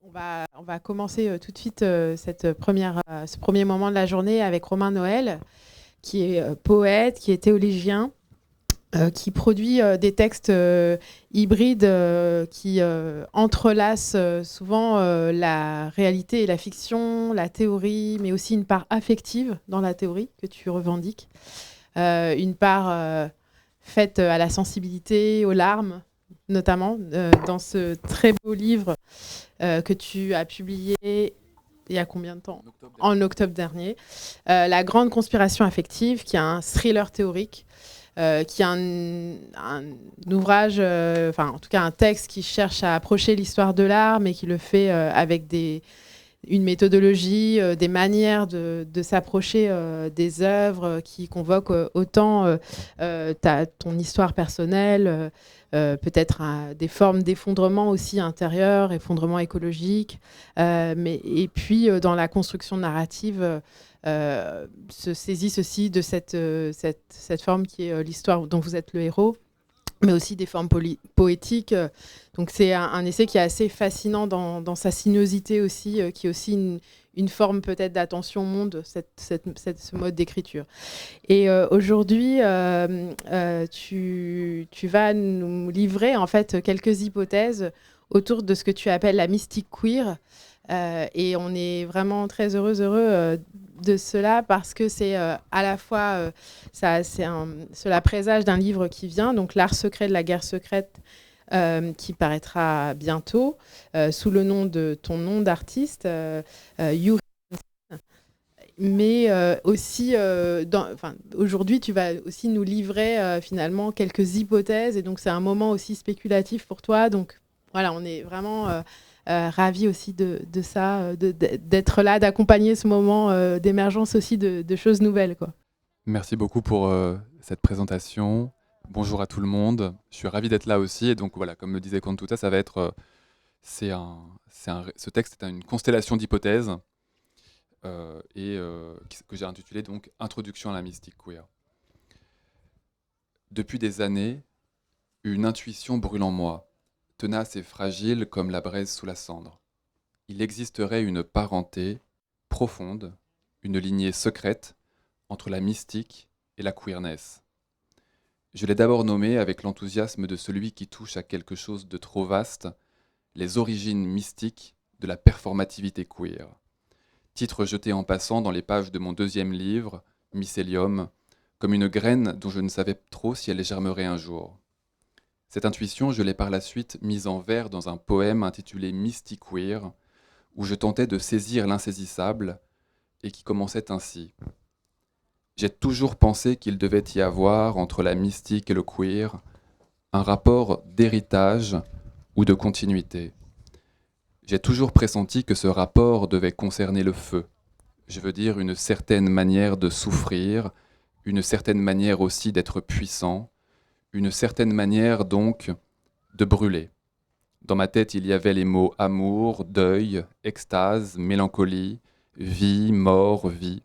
On va commencer tout de suite ce premier moment de la journée avec Romain Noël, qui est poète, qui est théologien, qui produit des textes hybrides qui entrelacent souvent la réalité et la fiction, la théorie, mais aussi une part affective dans la théorie que tu revendiques, une part faite à la sensibilité, aux larmes, notamment dans ce très beau livre que tu as publié il y a combien de temps ? En octobre dernier. La grande conspiration affective, qui est un thriller théorique, qui est un ouvrage, en tout cas un texte qui cherche à approcher l'histoire de l'art, mais qui le fait avec une méthodologie, des manières de s'approcher des œuvres qui convoquent autant ton histoire personnelle, peut-être des formes d'effondrement aussi intérieur, effondrement écologique, et puis dans la construction narrative, se saisissent aussi de cette forme qui est l'histoire dont vous êtes le héros, mais aussi des formes poétiques. Donc c'est un essai qui est assez fascinant dans sa sinuosité aussi, qui est aussi une forme peut-être d'attention au monde, ce mode d'écriture. Et aujourd'hui, tu vas nous livrer en fait quelques hypothèses autour de ce que tu appelles la mystique queer. Et on est vraiment très heureux de cela parce que c'est à la fois, cela présage d'un livre qui vient, donc L'art secret de la guerre secrète, qui paraîtra bientôt, sous le nom de ton nom d'artiste, You. Mais aussi, aujourd'hui, tu vas aussi nous livrer finalement quelques hypothèses. Et donc, c'est un moment aussi spéculatif pour toi. Donc, voilà, on est vraiment ravis aussi de ça, d'être là, d'accompagner ce moment d'émergence aussi de choses nouvelles, quoi. Merci beaucoup pour cette présentation. Bonjour à tout le monde. Je suis ravi d'être là aussi. Et donc, voilà, comme le disait Cantuta, ça va être... ce texte est une constellation d'hypothèses. Que j'ai intitulé donc Introduction à la mystique queer. Depuis des années, une intuition brûle en moi, tenace et fragile comme la braise sous la cendre. Il existerait une parenté profonde, une lignée secrète entre la mystique et la queerness. Je l'ai d'abord nommée avec l'enthousiasme de celui qui touche à quelque chose de trop vaste, les origines mystiques de la performativité queer. Titre jeté en passant dans les pages de mon deuxième livre, Mycélium, comme une graine dont je ne savais trop si elle germerait un jour. Cette intuition, je l'ai par la suite mise en vers dans un poème intitulé Mystic Queer, où je tentais de saisir l'insaisissable et qui commençait ainsi. J'ai toujours pensé qu'il devait y avoir entre la mystique et le queer un rapport d'héritage ou de continuité. J'ai toujours pressenti que ce rapport devait concerner le feu. Je veux dire une certaine manière de souffrir, une certaine manière aussi d'être puissant, une certaine manière donc de brûler. Dans ma tête, il y avait les mots amour, deuil, extase, mélancolie, vie, mort, vie.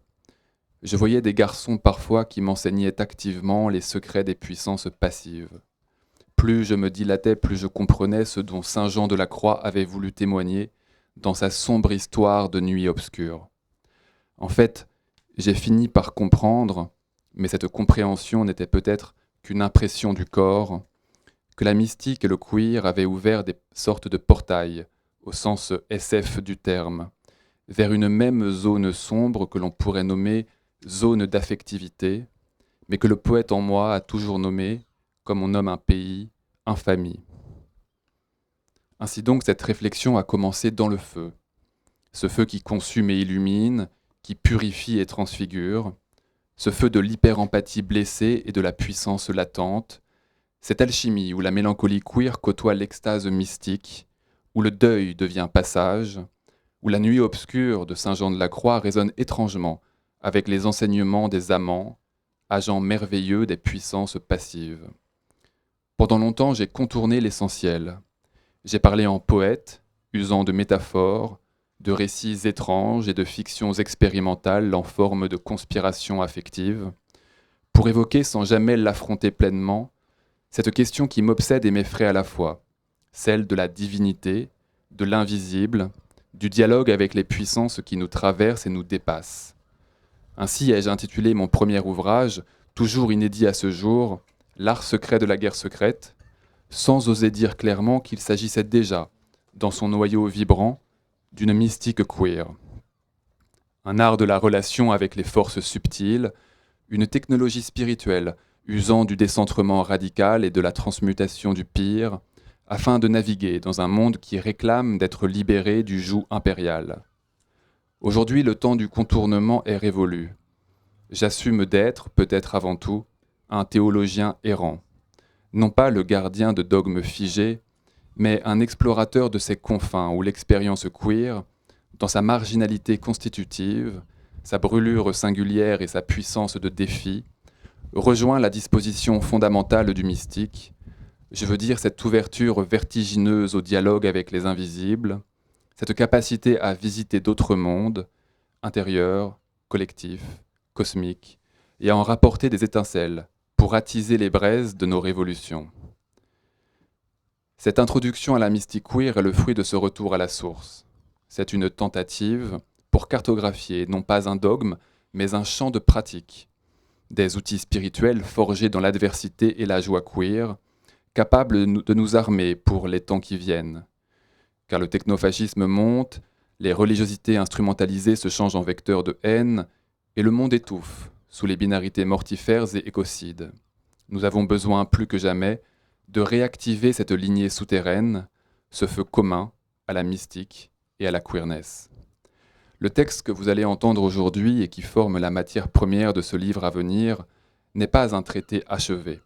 Je voyais des garçons parfois qui m'enseignaient activement les secrets des puissances passives. Plus je me dilatais, plus je comprenais ce dont Saint Jean de la Croix avait voulu témoigner dans sa sombre histoire de nuit obscure. En fait, j'ai fini par comprendre, mais cette compréhension n'était peut-être qu'une impression du corps, que la mystique et le queer avaient ouvert des sortes de portails, au sens SF du terme, vers une même zone sombre que l'on pourrait nommer zone d'affectivité, mais que le poète en moi a toujours nommée, comme on nomme un pays, infamie. Ainsi donc, cette réflexion a commencé dans le feu, ce feu qui consume et illumine, qui purifie et transfigure, ce feu de l'hyper-empathie blessée et de la puissance latente, cette alchimie où la mélancolie queer côtoie l'extase mystique, où le deuil devient passage, où la nuit obscure de Saint Jean de la Croix résonne étrangement avec les enseignements des amants, agents merveilleux des puissances passives. Pendant longtemps, j'ai contourné l'essentiel. J'ai parlé en poète, usant de métaphores, de récits étranges et de fictions expérimentales en forme de conspiration affective, pour évoquer sans jamais l'affronter pleinement cette question qui m'obsède et m'effraie à la fois, celle de la divinité, de l'invisible, du dialogue avec les puissances qui nous traversent et nous dépassent. Ainsi ai-je intitulé mon premier ouvrage, toujours inédit à ce jour, L'art secret de la guerre secrète, sans oser dire clairement qu'il s'agissait déjà, dans son noyau vibrant, d'une mystique queer. Un art de la relation avec les forces subtiles, une technologie spirituelle usant du décentrement radical et de la transmutation du pire, afin de naviguer dans un monde qui réclame d'être libéré du joug impérial. Aujourd'hui, le temps du contournement est révolu. J'assume d'être, peut-être avant tout, un théologien errant. Non pas le gardien de dogmes figés, mais un explorateur de ces confins où l'expérience queer, dans sa marginalité constitutive, sa brûlure singulière et sa puissance de défi, rejoint la disposition fondamentale du mystique, je veux dire cette ouverture vertigineuse au dialogue avec les invisibles, cette capacité à visiter d'autres mondes, intérieurs, collectifs, cosmiques, et à en rapporter des étincelles pour attiser les braises de nos révolutions. Cette introduction à la mystique queer est le fruit de ce retour à la source. C'est une tentative pour cartographier non pas un dogme, mais un champ de pratique, des outils spirituels forgés dans l'adversité et la joie queer, capables de nous armer pour les temps qui viennent. Car le technofascisme monte, les religiosités instrumentalisées se changent en vecteurs de haine, et le monde étouffe sous les binarités mortifères et écocides. Nous avons besoin plus que jamais de réactiver cette lignée souterraine, ce feu commun à la mystique et à la queerness. Le texte que vous allez entendre aujourd'hui et qui forme la matière première de ce livre à venir n'est pas un traité achevé.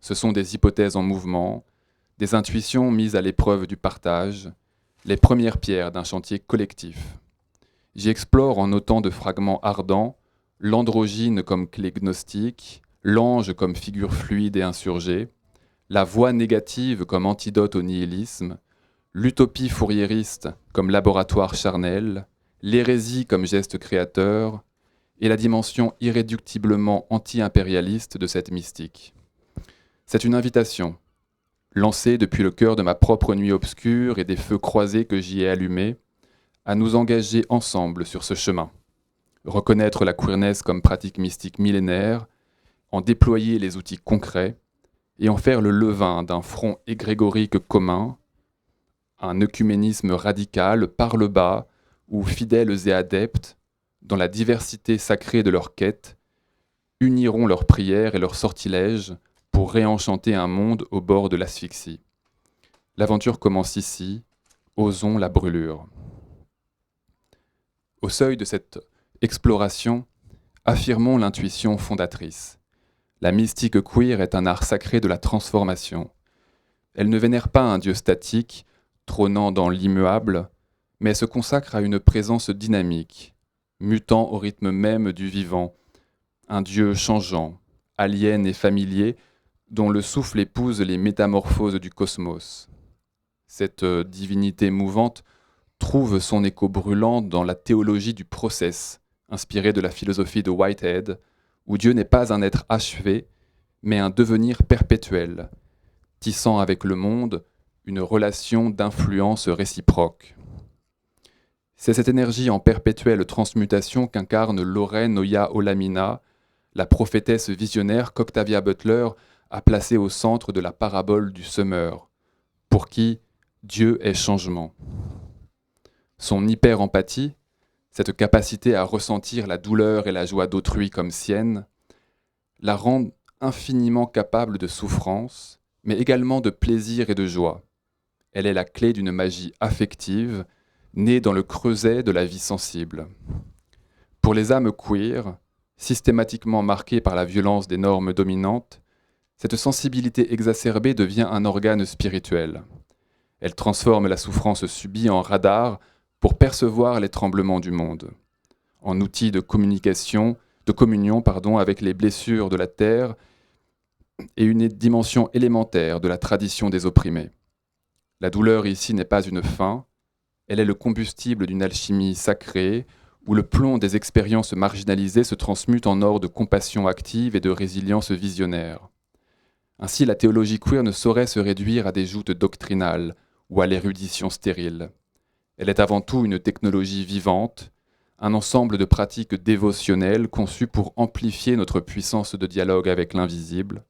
Ce sont des hypothèses en mouvement, des intuitions mises à l'épreuve du partage, les premières pierres d'un chantier collectif. J'y explore en autant de fragments ardents l'androgyne comme clé gnostique, l'ange comme figure fluide et insurgée, la voix négative comme antidote au nihilisme, l'utopie fouriériste comme laboratoire charnel, l'hérésie comme geste créateur, et la dimension irréductiblement anti-impérialiste de cette mystique. C'est une invitation, lancée depuis le cœur de ma propre nuit obscure et des feux croisés que j'y ai allumés, à nous engager ensemble sur ce chemin. Reconnaître la queerness comme pratique mystique millénaire, en déployer les outils concrets et en faire le levain d'un front égrégorique commun, un œcuménisme radical par le bas où fidèles et adeptes, dans la diversité sacrée de leur quête, uniront leurs prières et leurs sortilèges pour réenchanter un monde au bord de l'asphyxie. L'aventure commence ici, osons la brûlure. Au seuil de cette exploration, affirmons l'intuition fondatrice. La mystique queer est un art sacré de la transformation. Elle ne vénère pas un dieu statique, trônant dans l'immuable, mais se consacre à une présence dynamique, mutant au rythme même du vivant, un dieu changeant, alien et familier, dont le souffle épouse les métamorphoses du cosmos. Cette divinité mouvante trouve son écho brûlant dans la théologie du process, inspirée de la philosophie de Whitehead, où Dieu n'est pas un être achevé, mais un devenir perpétuel, tissant avec le monde une relation d'influence réciproque. C'est cette énergie en perpétuelle transmutation qu'incarne Lorraine Oya Olamina, la prophétesse visionnaire qu'Octavia Butler a placée au centre de la parabole du semeur, pour qui Dieu est changement. Son hyper-empathie, cette capacité à ressentir la douleur et la joie d'autrui comme sienne, la rend infiniment capable de souffrance, mais également de plaisir et de joie. Elle est la clé d'une magie affective, née dans le creuset de la vie sensible. Pour les âmes queer, systématiquement marquées par la violence des normes dominantes, cette sensibilité exacerbée devient un organe spirituel. Elle transforme la souffrance subie en radar pour percevoir les tremblements du monde, en outil de communion avec les blessures de la terre et une dimension élémentaire de la tradition des opprimés. La douleur ici n'est pas une fin, elle est le combustible d'une alchimie sacrée où le plomb des expériences marginalisées se transmute en or de compassion active et de résilience visionnaire. Ainsi, la théologie queer ne saurait se réduire à des joutes doctrinales ou à l'érudition stérile. Elle est avant tout une technologie vivante, un ensemble de pratiques dévotionnelles conçues pour amplifier notre puissance de dialogue avec l'invisible.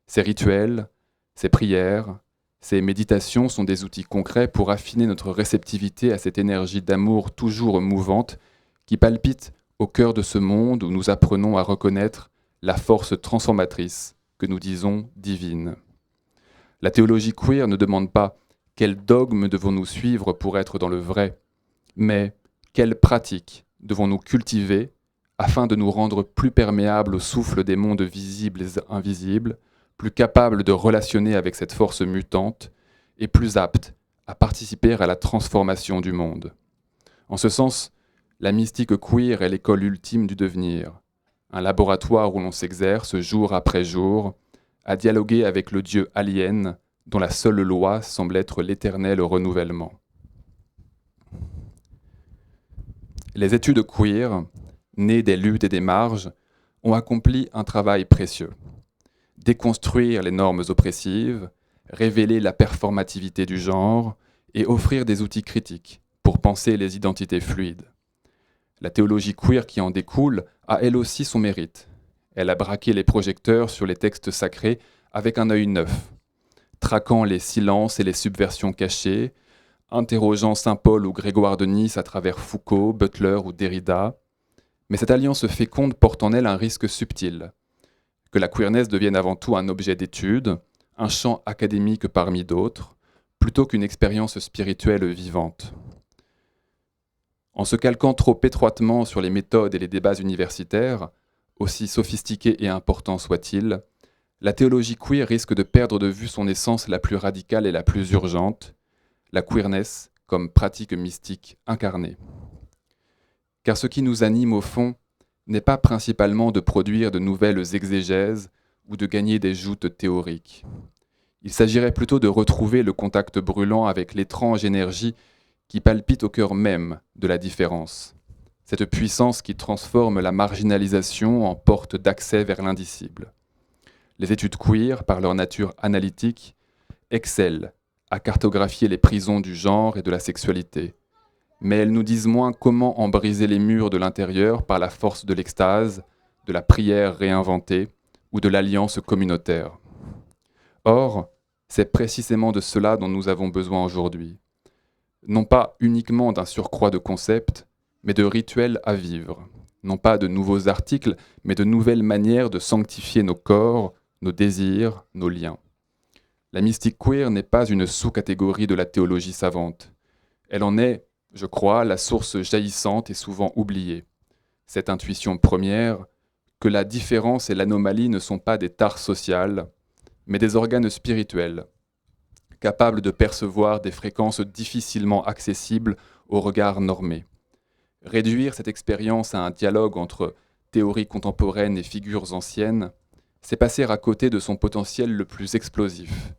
Ces rituels, ces prières, ces méditations sont des outils concrets pour affiner notre réceptivité à cette énergie d'amour toujours mouvante qui palpite au cœur de ce monde où nous apprenons à reconnaître la force transformatrice que nous disons divine. La théologie queer ne demande pas quel dogme devons-nous suivre pour être dans le vrai, mais quelles pratiques devons-nous cultiver afin de nous rendre plus perméables au souffle des mondes visibles et invisibles, plus capables de relationner avec cette force mutante et plus aptes à participer à la transformation du monde. En ce sens, la mystique queer est l'école ultime du devenir, un laboratoire où l'on s'exerce jour après jour à dialoguer avec le Dieu alien dont la seule loi semble être l'éternel renouvellement. Les études queer, nées des luttes et des marges, ont accompli un travail précieux. Déconstruire les normes oppressives, révéler la performativité du genre et offrir des outils critiques pour penser les identités fluides. La théologie queer qui en découle a elle aussi son mérite. Elle a braqué les projecteurs sur les textes sacrés avec un œil neuf, traquant les silences et les subversions cachées, interrogeant saint Paul ou Grégoire de Nice à travers Foucault, Butler ou Derrida. Mais cette alliance féconde porte en elle un risque subtil, que la queerness devienne avant tout un objet d'étude, un champ académique parmi d'autres, plutôt qu'une expérience spirituelle vivante. En se calquant trop étroitement sur les méthodes et les débats universitaires, aussi sophistiqués et importants soient-ils, la théologie queer risque de perdre de vue son essence la plus radicale et la plus urgente, la queerness comme pratique mystique incarnée. Car ce qui nous anime au fond n'est pas principalement de produire de nouvelles exégèses ou de gagner des joutes théoriques. Il s'agirait plutôt de retrouver le contact brûlant avec l'étrange énergie qui palpite au cœur même de la différence, cette puissance qui transforme la marginalisation en porte d'accès vers l'indicible. Les études queer, par leur nature analytique, excellent à cartographier les prisons du genre et de la sexualité, mais elles nous disent moins comment en briser les murs de l'intérieur par la force de l'extase, de la prière réinventée ou de l'alliance communautaire. Or, c'est précisément de cela dont nous avons besoin aujourd'hui. Non pas uniquement d'un surcroît de concepts, mais de rituels à vivre. Non pas de nouveaux articles, mais de nouvelles manières de sanctifier nos corps, nos désirs, nos liens. La mystique queer n'est pas une sous-catégorie de la théologie savante. Elle en est, je crois, la source jaillissante et souvent oubliée. Cette intuition première, que la différence et l'anomalie ne sont pas des tares sociales, mais des organes spirituels, capables de percevoir des fréquences difficilement accessibles au regard normé. Réduire cette expérience à un dialogue entre théorie contemporaine et figures anciennes, c'est passer à côté de son potentiel le plus explosif,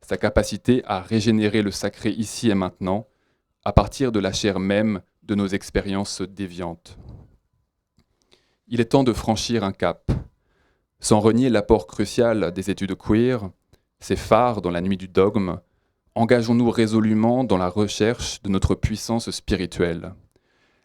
sa capacité à régénérer le sacré ici et maintenant, à partir de la chair même de nos expériences déviantes. Il est temps de franchir un cap. Sans renier l'apport crucial des études queer, ces phares dans la nuit du dogme, engageons-nous résolument dans la recherche de notre puissance spirituelle.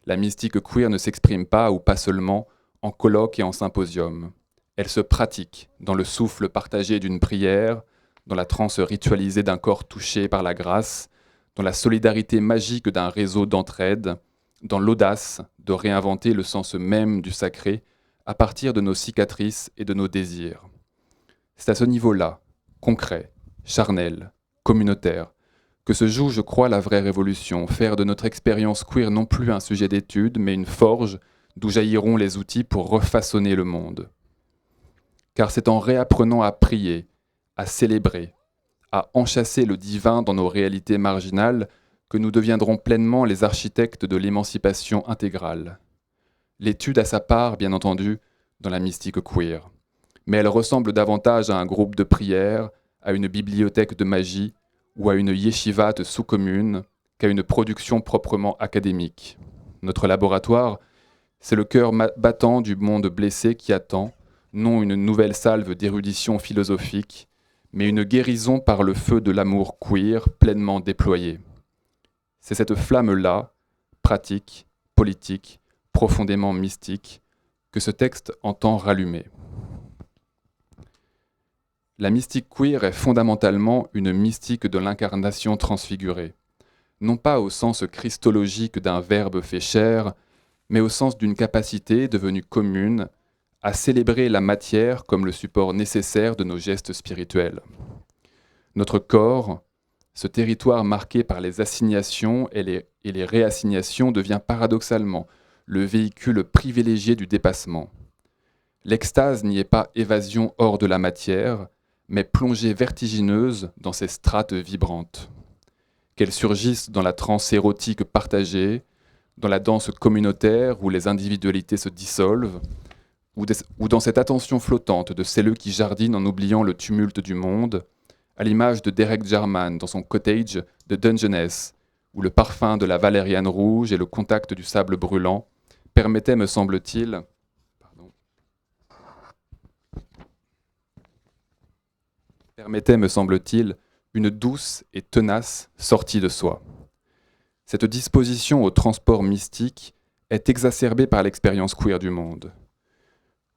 La mystique queer ne s'exprime pas ou pas seulement en colloque et en symposium. Elle se pratique dans le souffle partagé d'une prière, dans la transe ritualisée d'un corps touché par la grâce, dans la solidarité magique d'un réseau d'entraide, dans l'audace de réinventer le sens même du sacré à partir de nos cicatrices et de nos désirs. C'est à ce niveau-là, concret, charnel, communautaire, que se joue, je crois, la vraie révolution, faire de notre expérience queer non plus un sujet d'étude, mais une forge d'où jailliront les outils pour refaçonner le monde. Car c'est en réapprenant à prier, à célébrer, à enchasser le divin dans nos réalités marginales que nous deviendrons pleinement les architectes de l'émancipation intégrale. L'étude a sa part, bien entendu, dans la mystique queer, mais elle ressemble davantage à un groupe de prière, à une bibliothèque de magie ou à une yeshivat sous-commune qu'à une production proprement académique. Notre laboratoire, c'est le cœur battant du monde blessé qui attend, non une nouvelle salve d'érudition philosophique, mais une guérison par le feu de l'amour queer pleinement déployé. C'est cette flamme-là, pratique, politique, profondément mystique, que ce texte entend rallumer. La mystique queer est fondamentalement une mystique de l'incarnation transfigurée, non pas au sens christologique d'un verbe fait chair, mais au sens d'une capacité devenue commune à célébrer la matière comme le support nécessaire de nos gestes spirituels. Notre corps, ce territoire marqué par les assignations et les réassignations, devient paradoxalement le véhicule privilégié du dépassement. L'extase n'y est pas évasion hors de la matière, mais plongée vertigineuse dans ses strates vibrantes. Qu'elles surgissent dans la transe érotique partagée, dans la danse communautaire où les individualités se dissolvent, ou dans cette attention flottante de celles qui jardinent en oubliant le tumulte du monde, à l'image de Derek Jarman dans son cottage de Dungeness, où le parfum de la valériane rouge et le contact du sable brûlant permettaient, me semble-t-il, une douce et tenace sortie de soi. Cette disposition au transport mystique est exacerbée par l'expérience queer du monde.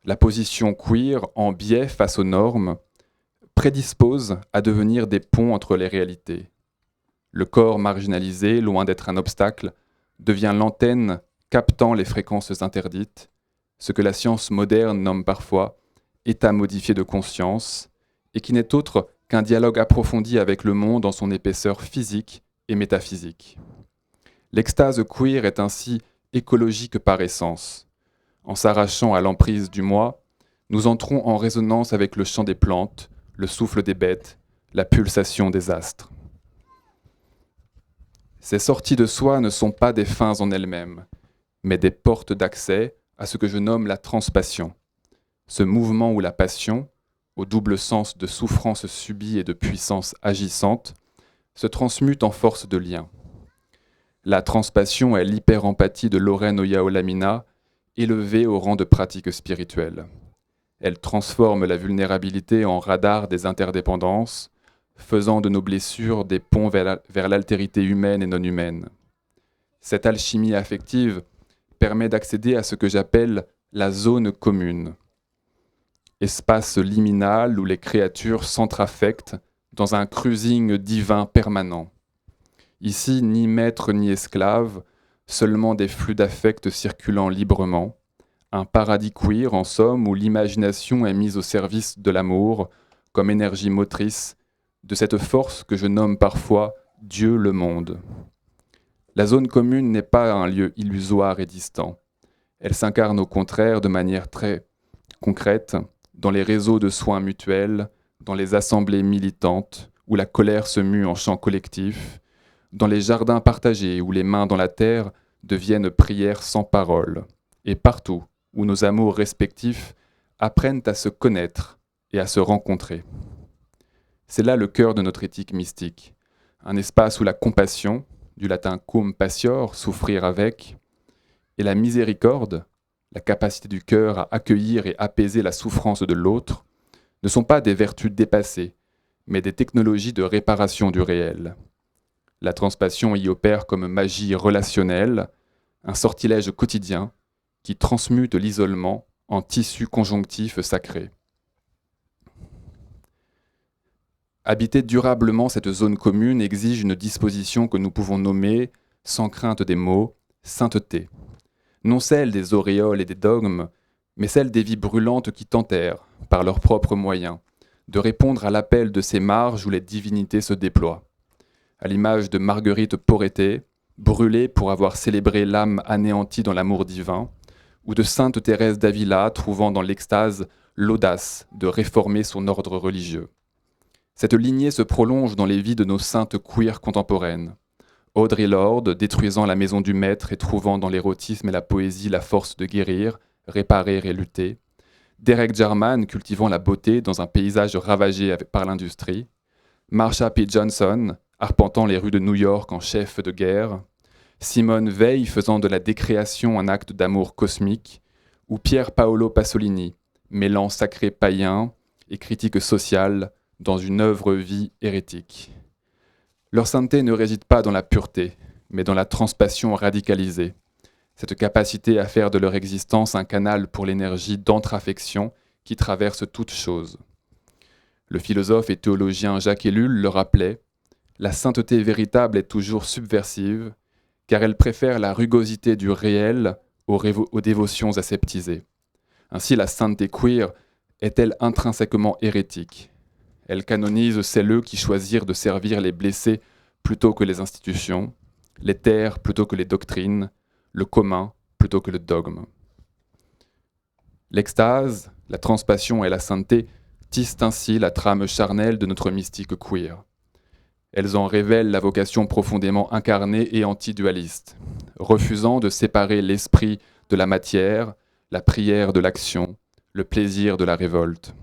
La position queer, en biais face aux normes, prédispose à devenir des ponts entre les réalités. Le corps marginalisé, loin d'être un obstacle, devient l'antenne captant les fréquences interdites, ce que la science moderne nomme parfois état modifié de conscience, et qui n'est autre qu'un dialogue approfondi avec le monde en son épaisseur physique et métaphysique. L'extase queer est ainsi écologique par essence. En s'arrachant à l'emprise du moi, nous entrons en résonance avec le chant des plantes, le souffle des bêtes, la pulsation des astres. Ces sorties de soi ne sont pas des fins en elles-mêmes, mais des portes d'accès à ce que je nomme la transpassion, ce mouvement où la passion, au double sens de souffrance subie et de puissance agissante, se transmute en force de lien. La transpassion est l'hyper-empathie de Lorraine Oyaolamina, élevée au rang de pratique spirituelle. Elle transforme la vulnérabilité en radar des interdépendances, faisant de nos blessures des ponts vers l'altérité humaine et non humaine. Cette alchimie affective permet d'accéder à ce que j'appelle la zone commune, espace liminal où les créatures s'entraffectent dans un cruising divin permanent. Ici, ni maître ni esclave, seulement des flux d'affects circulant librement, un paradis queer en somme où l'imagination est mise au service de l'amour comme énergie motrice de cette force que je nomme parfois Dieu le monde. La zone commune n'est pas un lieu illusoire et distant. Elle s'incarne au contraire de manière très concrète dans les réseaux de soins mutuels, dans les assemblées militantes où la colère se mue en chant collectif, dans les jardins partagés où les mains dans la terre deviennent prières sans parole, et partout où nos amours respectifs apprennent à se connaître et à se rencontrer. C'est là le cœur de notre éthique mystique, un espace où la compassion, du latin cum patior, souffrir avec, et la miséricorde, la capacité du cœur à accueillir et apaiser la souffrance de l'autre, ne sont pas des vertus dépassées, mais des technologies de réparation du réel. La transpassion y opère comme magie relationnelle, un sortilège quotidien qui transmute l'isolement en tissu conjonctif sacré. Habiter durablement cette zone commune exige une disposition que nous pouvons nommer, sans crainte des mots, sainteté. Non celle des auréoles et des dogmes, mais celle des vies brûlantes qui tentèrent, par leurs propres moyens, de répondre à l'appel de ces marges où les divinités se déploient. À l'image de Marguerite Porete, brûlée pour avoir célébré l'âme anéantie dans l'amour divin, ou de sainte Thérèse d'Avila trouvant dans l'extase l'audace de réformer son ordre religieux. Cette lignée se prolonge dans les vies de nos saintes queer contemporaines. Audre Lorde, détruisant la maison du maître et trouvant dans l'érotisme et la poésie la force de guérir, réparer et lutter. Derek Jarman, cultivant la beauté dans un paysage ravagé par l'industrie. Marsha P. Johnson, arpentant les rues de New York en chef de guerre. Simone Veil, faisant de la décréation un acte d'amour cosmique. Ou Pier Paolo Pasolini, mêlant sacré païen et critique sociale dans une œuvre-vie hérétique. Leur sainteté ne réside pas dans la pureté, mais dans la transpassion radicalisée, cette capacité à faire de leur existence un canal pour l'énergie d'entre-affection qui traverse toute chose. Le philosophe et théologien Jacques Ellul le rappelait, la sainteté véritable est toujours subversive, car elle préfère la rugosité du réel aux dévotions aseptisées. Ainsi, la sainteté queer est-elle intrinsèquement hérétique. Elle canonise celles qui choisirent de servir les blessés plutôt que les institutions, les terres plutôt que les doctrines, le commun plutôt que le dogme. L'extase, la transpassion et la sainteté tissent ainsi la trame charnelle de notre mystique queer. Elles en révèlent la vocation profondément incarnée et antidualiste, refusant de séparer l'esprit de la matière, la prière de l'action, le plaisir de la révolte.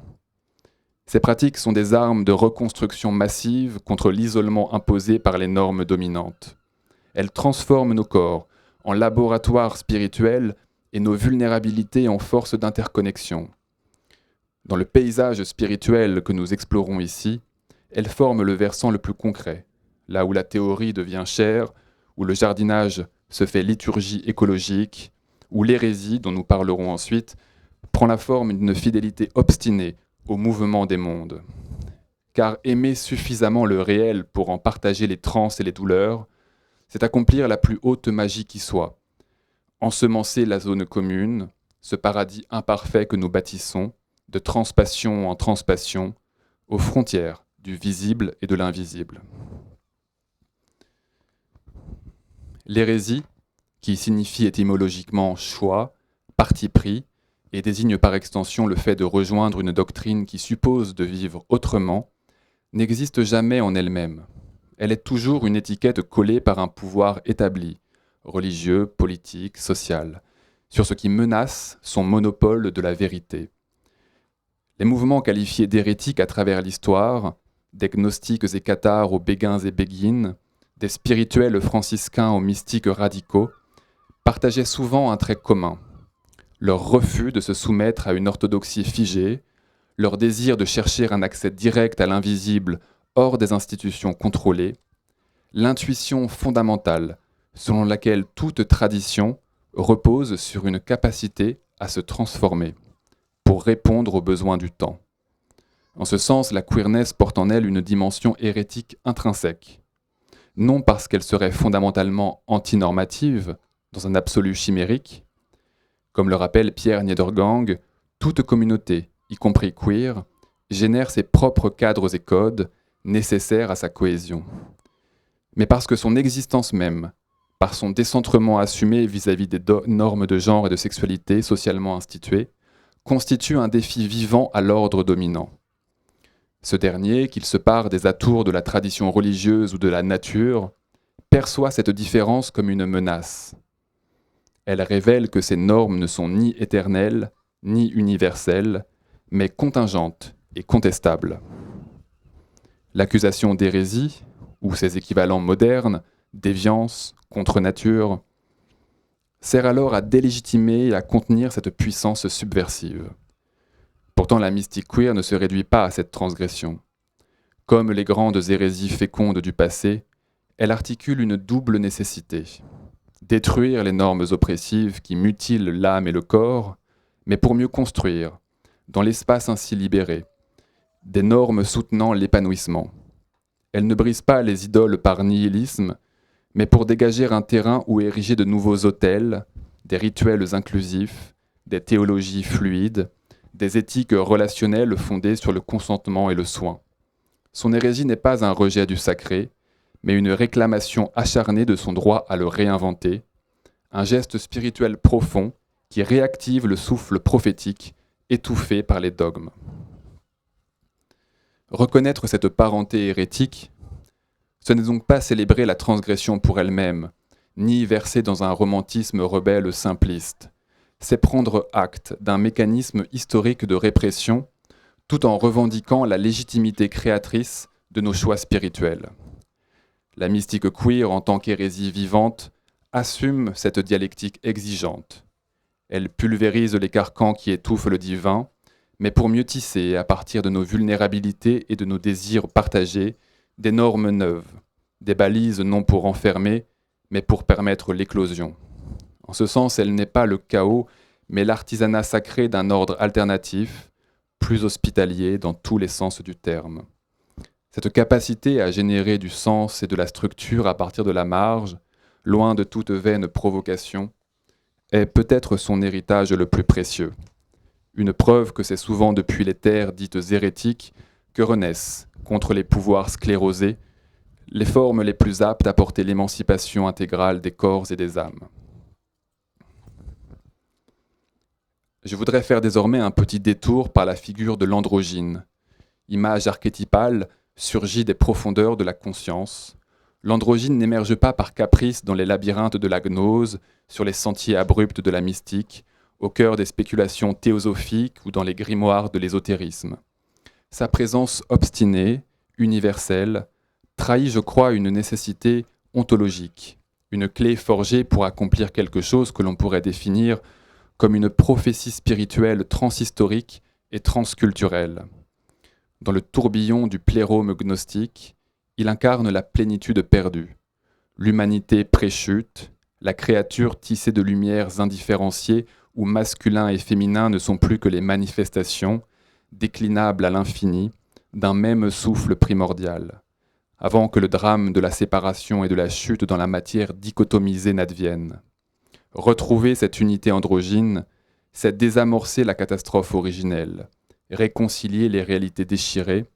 Ces pratiques sont des armes de reconstruction massive contre l'isolement imposé par les normes dominantes. Elles transforment nos corps en laboratoires spirituels et nos vulnérabilités en force d'interconnexion. Dans le paysage spirituel que nous explorons ici, elles forment le versant le plus concret, là où la théorie devient chair, où le jardinage se fait liturgie écologique, où l'hérésie, dont nous parlerons ensuite, prend la forme d'une fidélité obstinée au mouvement des mondes. Car aimer suffisamment le réel pour en partager les transes et les douleurs, c'est accomplir la plus haute magie qui soit, ensemencer la zone commune, ce paradis imparfait que nous bâtissons, de transpassion en transpassion, aux frontières du visible et de l'invisible. L'hérésie, qui signifie étymologiquement choix, parti pris, et désigne par extension le fait de rejoindre une doctrine qui suppose de vivre autrement, n'existe jamais en elle-même. Elle est toujours une étiquette collée par un pouvoir établi, religieux, politique, social, sur ce qui menace son monopole de la vérité. Les mouvements qualifiés d'hérétiques à travers l'histoire, des gnostiques et cathares aux béguins et béguines, des spirituels franciscains aux mystiques radicaux, partageaient souvent un trait commun, leur refus de se soumettre à une orthodoxie figée, leur désir de chercher un accès direct à l'invisible hors des institutions contrôlées, l'intuition fondamentale selon laquelle toute tradition repose sur une capacité à se transformer pour répondre aux besoins du temps. En ce sens, la queerness porte en elle une dimension hérétique intrinsèque, non parce qu'elle serait fondamentalement antinormative dans un absolu chimérique. Comme le rappelle Pierre Niedergang, toute communauté, y compris queer, génère ses propres cadres et codes nécessaires à sa cohésion. Mais parce que son existence même, par son décentrement assumé vis-à-vis des normes de genre et de sexualité socialement instituées, constitue un défi vivant à l'ordre dominant. Ce dernier, qu'il se pare des atours de la tradition religieuse ou de la nature, perçoit cette différence comme une menace. Elle révèle que ces normes ne sont ni éternelles, ni universelles, mais contingentes et contestables. L'accusation d'hérésie, ou ses équivalents modernes, déviance, contre-nature, sert alors à délégitimer et à contenir cette puissance subversive. Pourtant, la mystique queer ne se réduit pas à cette transgression. Comme les grandes hérésies fécondes du passé, elle articule une double nécessité. Détruire les normes oppressives qui mutilent l'âme et le corps, mais pour mieux construire, dans l'espace ainsi libéré, des normes soutenant l'épanouissement. Elle ne brise pas les idoles par nihilisme, mais pour dégager un terrain où ériger de nouveaux autels, des rituels inclusifs, des théologies fluides, des éthiques relationnelles fondées sur le consentement et le soin. Son hérésie n'est pas un rejet du sacré, mais une réclamation acharnée de son droit à le réinventer, un geste spirituel profond qui réactive le souffle prophétique étouffé par les dogmes. Reconnaître cette parenté hérétique, ce n'est donc pas célébrer la transgression pour elle-même, ni verser dans un romantisme rebelle simpliste. C'est prendre acte d'un mécanisme historique de répression, tout en revendiquant la légitimité créatrice de nos choix spirituels. La mystique queer, en tant qu'hérésie vivante, assume cette dialectique exigeante. Elle pulvérise les carcans qui étouffent le divin, mais pour mieux tisser, à partir de nos vulnérabilités et de nos désirs partagés, des normes neuves, des balises non pour enfermer, mais pour permettre l'éclosion. En ce sens, elle n'est pas le chaos, mais l'artisanat sacré d'un ordre alternatif, plus hospitalier dans tous les sens du terme. Cette capacité à générer du sens et de la structure à partir de la marge, loin de toute vaine provocation, est peut-être son héritage le plus précieux. Une preuve que c'est souvent depuis les terres dites hérétiques que renaissent, contre les pouvoirs sclérosés, les formes les plus aptes à porter l'émancipation intégrale des corps et des âmes. Je voudrais faire désormais un petit détour par la figure de l'androgyne. Image archétypale surgit des profondeurs de la conscience. L'androgyne n'émerge pas par caprice dans les labyrinthes de la gnose, sur les sentiers abrupts de la mystique, au cœur des spéculations théosophiques ou dans les grimoires de l'ésotérisme. Sa présence obstinée, universelle, trahit, je crois, une nécessité ontologique, une clé forgée pour accomplir quelque chose que l'on pourrait définir comme une prophétie spirituelle transhistorique et transculturelle. Dans le tourbillon du plérome gnostique, il incarne la plénitude perdue, l'humanité pré-chute, la créature tissée de lumières indifférenciées où masculin et féminin ne sont plus que les manifestations, déclinables à l'infini, d'un même souffle primordial, avant que le drame de la séparation et de la chute dans la matière dichotomisée n'advienne. Retrouver cette unité androgyne, c'est désamorcer la catastrophe originelle, réconcilier les réalités déchirées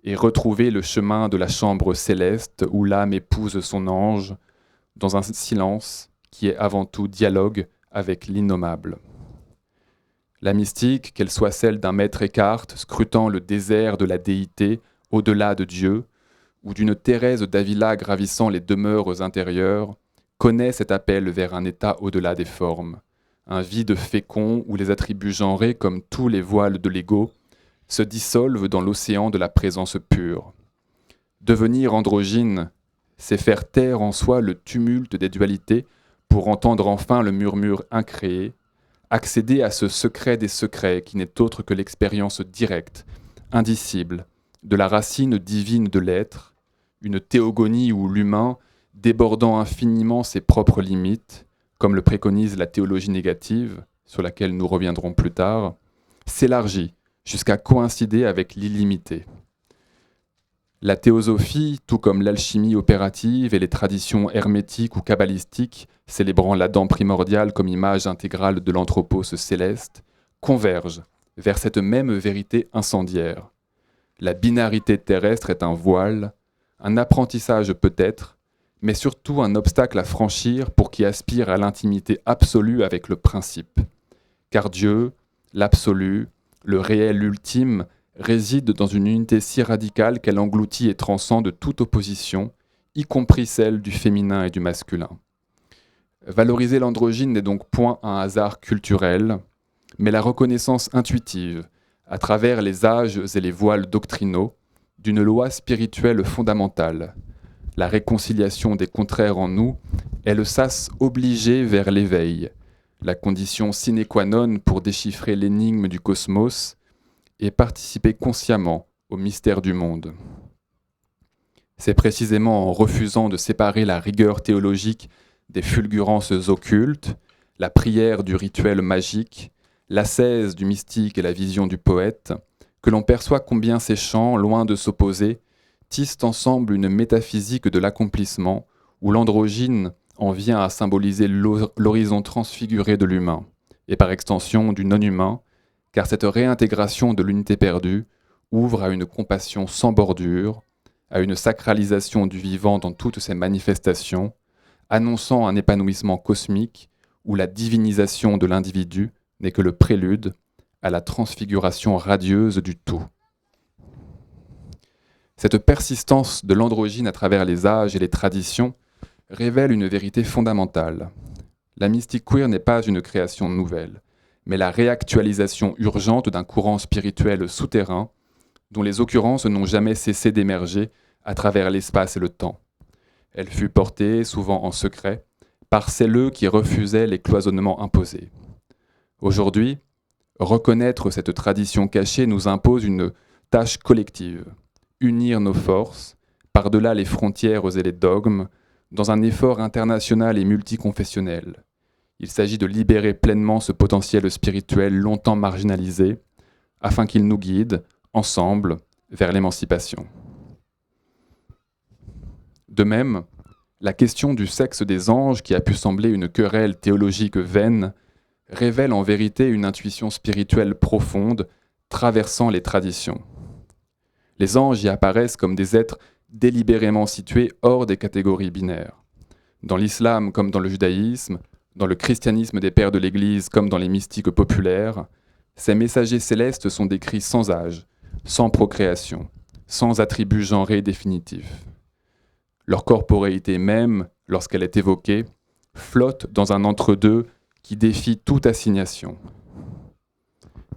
et retrouver le chemin de la chambre céleste où l'âme épouse son ange dans un silence qui est avant tout dialogue avec l'innommable. La mystique, qu'elle soit celle d'un maître Eckhart scrutant le désert de la déité au-delà de Dieu, ou d'une Thérèse d'Avila gravissant les demeures intérieures, connaît cet appel vers un état au-delà des formes, un vide fécond où les attributs genrés, comme tous les voiles de l'ego, se dissolvent dans l'océan de la présence pure. Devenir androgyne, c'est faire taire en soi le tumulte des dualités pour entendre enfin le murmure incréé, accéder à ce secret des secrets qui n'est autre que l'expérience directe, indicible, de la racine divine de l'être, une théogonie où l'humain, débordant infiniment ses propres limites, comme le préconise la théologie négative, sur laquelle nous reviendrons plus tard, s'élargit jusqu'à coïncider avec l'illimité. La théosophie, tout comme l'alchimie opérative et les traditions hermétiques ou kabbalistiques, célébrant l'Adam primordial comme image intégrale de l'anthropos céleste, convergent vers cette même vérité incendiaire. La binarité terrestre est un voile, un apprentissage peut-être, mais surtout un obstacle à franchir pour qui aspire à l'intimité absolue avec le principe. Car Dieu, l'absolu, le réel ultime, réside dans une unité si radicale qu'elle engloutit et transcende toute opposition, y compris celle du féminin et du masculin. Valoriser l'androgyne n'est donc point un hasard culturel, mais la reconnaissance intuitive, à travers les âges et les voiles doctrinaux, d'une loi spirituelle fondamentale. La réconciliation des contraires en nous est le sas obligé vers l'éveil, la condition sine qua non pour déchiffrer l'énigme du cosmos et participer consciemment au mystère du monde. C'est précisément en refusant de séparer la rigueur théologique des fulgurances occultes, la prière du rituel magique, l'ascèse du mystique et la vision du poète, que l'on perçoit combien ces champs, loin de s'opposer, tissent ensemble une métaphysique de l'accomplissement où l'androgyne en vient à symboliser l'horizon transfiguré de l'humain, et par extension du non-humain, car cette réintégration de l'unité perdue ouvre à une compassion sans bordure, à une sacralisation du vivant dans toutes ses manifestations, annonçant un épanouissement cosmique où la divinisation de l'individu n'est que le prélude à la transfiguration radieuse du tout. Cette persistance de l'androgyne à travers les âges et les traditions révèle une vérité fondamentale. La mystique queer n'est pas une création nouvelle, mais la réactualisation urgente d'un courant spirituel souterrain dont les occurrences n'ont jamais cessé d'émerger à travers l'espace et le temps. Elle fut portée, souvent en secret, par celles qui refusaient les cloisonnements imposés. Aujourd'hui, reconnaître cette tradition cachée nous impose une tâche collective, unir nos forces, par-delà les frontières et les dogmes, dans un effort international et multiconfessionnel. Il s'agit de libérer pleinement ce potentiel spirituel longtemps marginalisé, afin qu'il nous guide, ensemble, vers l'émancipation. De même, la question du sexe des anges, qui a pu sembler une querelle théologique vaine, révèle en vérité une intuition spirituelle profonde, traversant les traditions. Les anges y apparaissent comme des êtres délibérément situés hors des catégories binaires. Dans l'islam comme dans le judaïsme, dans le christianisme des pères de l'Église comme dans les mystiques populaires, ces messagers célestes sont décrits sans âge, sans procréation, sans attributs genrés définitifs. Leur corporéité même, lorsqu'elle est évoquée, flotte dans un entre-deux qui défie toute assignation.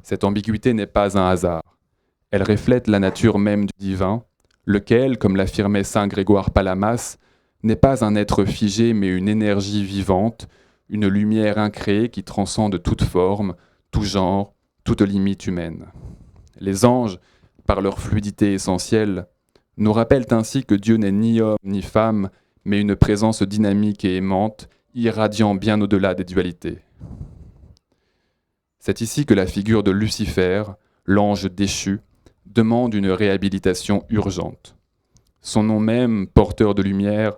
Cette ambiguïté n'est pas un hasard. Elle reflète la nature même du divin, lequel, comme l'affirmait saint Grégoire Palamas, n'est pas un être figé mais une énergie vivante, une lumière incréée qui transcende toute forme, tout genre, toute limite humaine. Les anges, par leur fluidité essentielle, nous rappellent ainsi que Dieu n'est ni homme ni femme, mais une présence dynamique et aimante, irradiant bien au-delà des dualités. C'est ici que la figure de Lucifer, l'ange déchu, demande une réhabilitation urgente. Son nom même, porteur de lumière,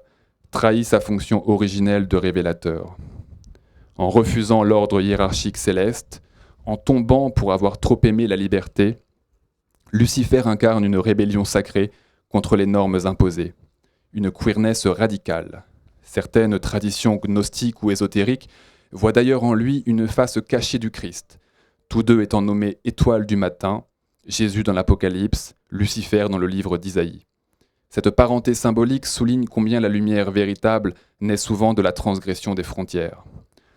trahit sa fonction originelle de révélateur. En refusant l'ordre hiérarchique céleste, en tombant pour avoir trop aimé la liberté, Lucifer incarne une rébellion sacrée contre les normes imposées, une queerness radicale. Certaines traditions gnostiques ou ésotériques voient d'ailleurs en lui une face cachée du Christ, tous deux étant nommés étoiles du matin, Jésus dans l'Apocalypse, Lucifer dans le livre d'Isaïe. Cette parenté symbolique souligne combien la lumière véritable naît souvent de la transgression des frontières.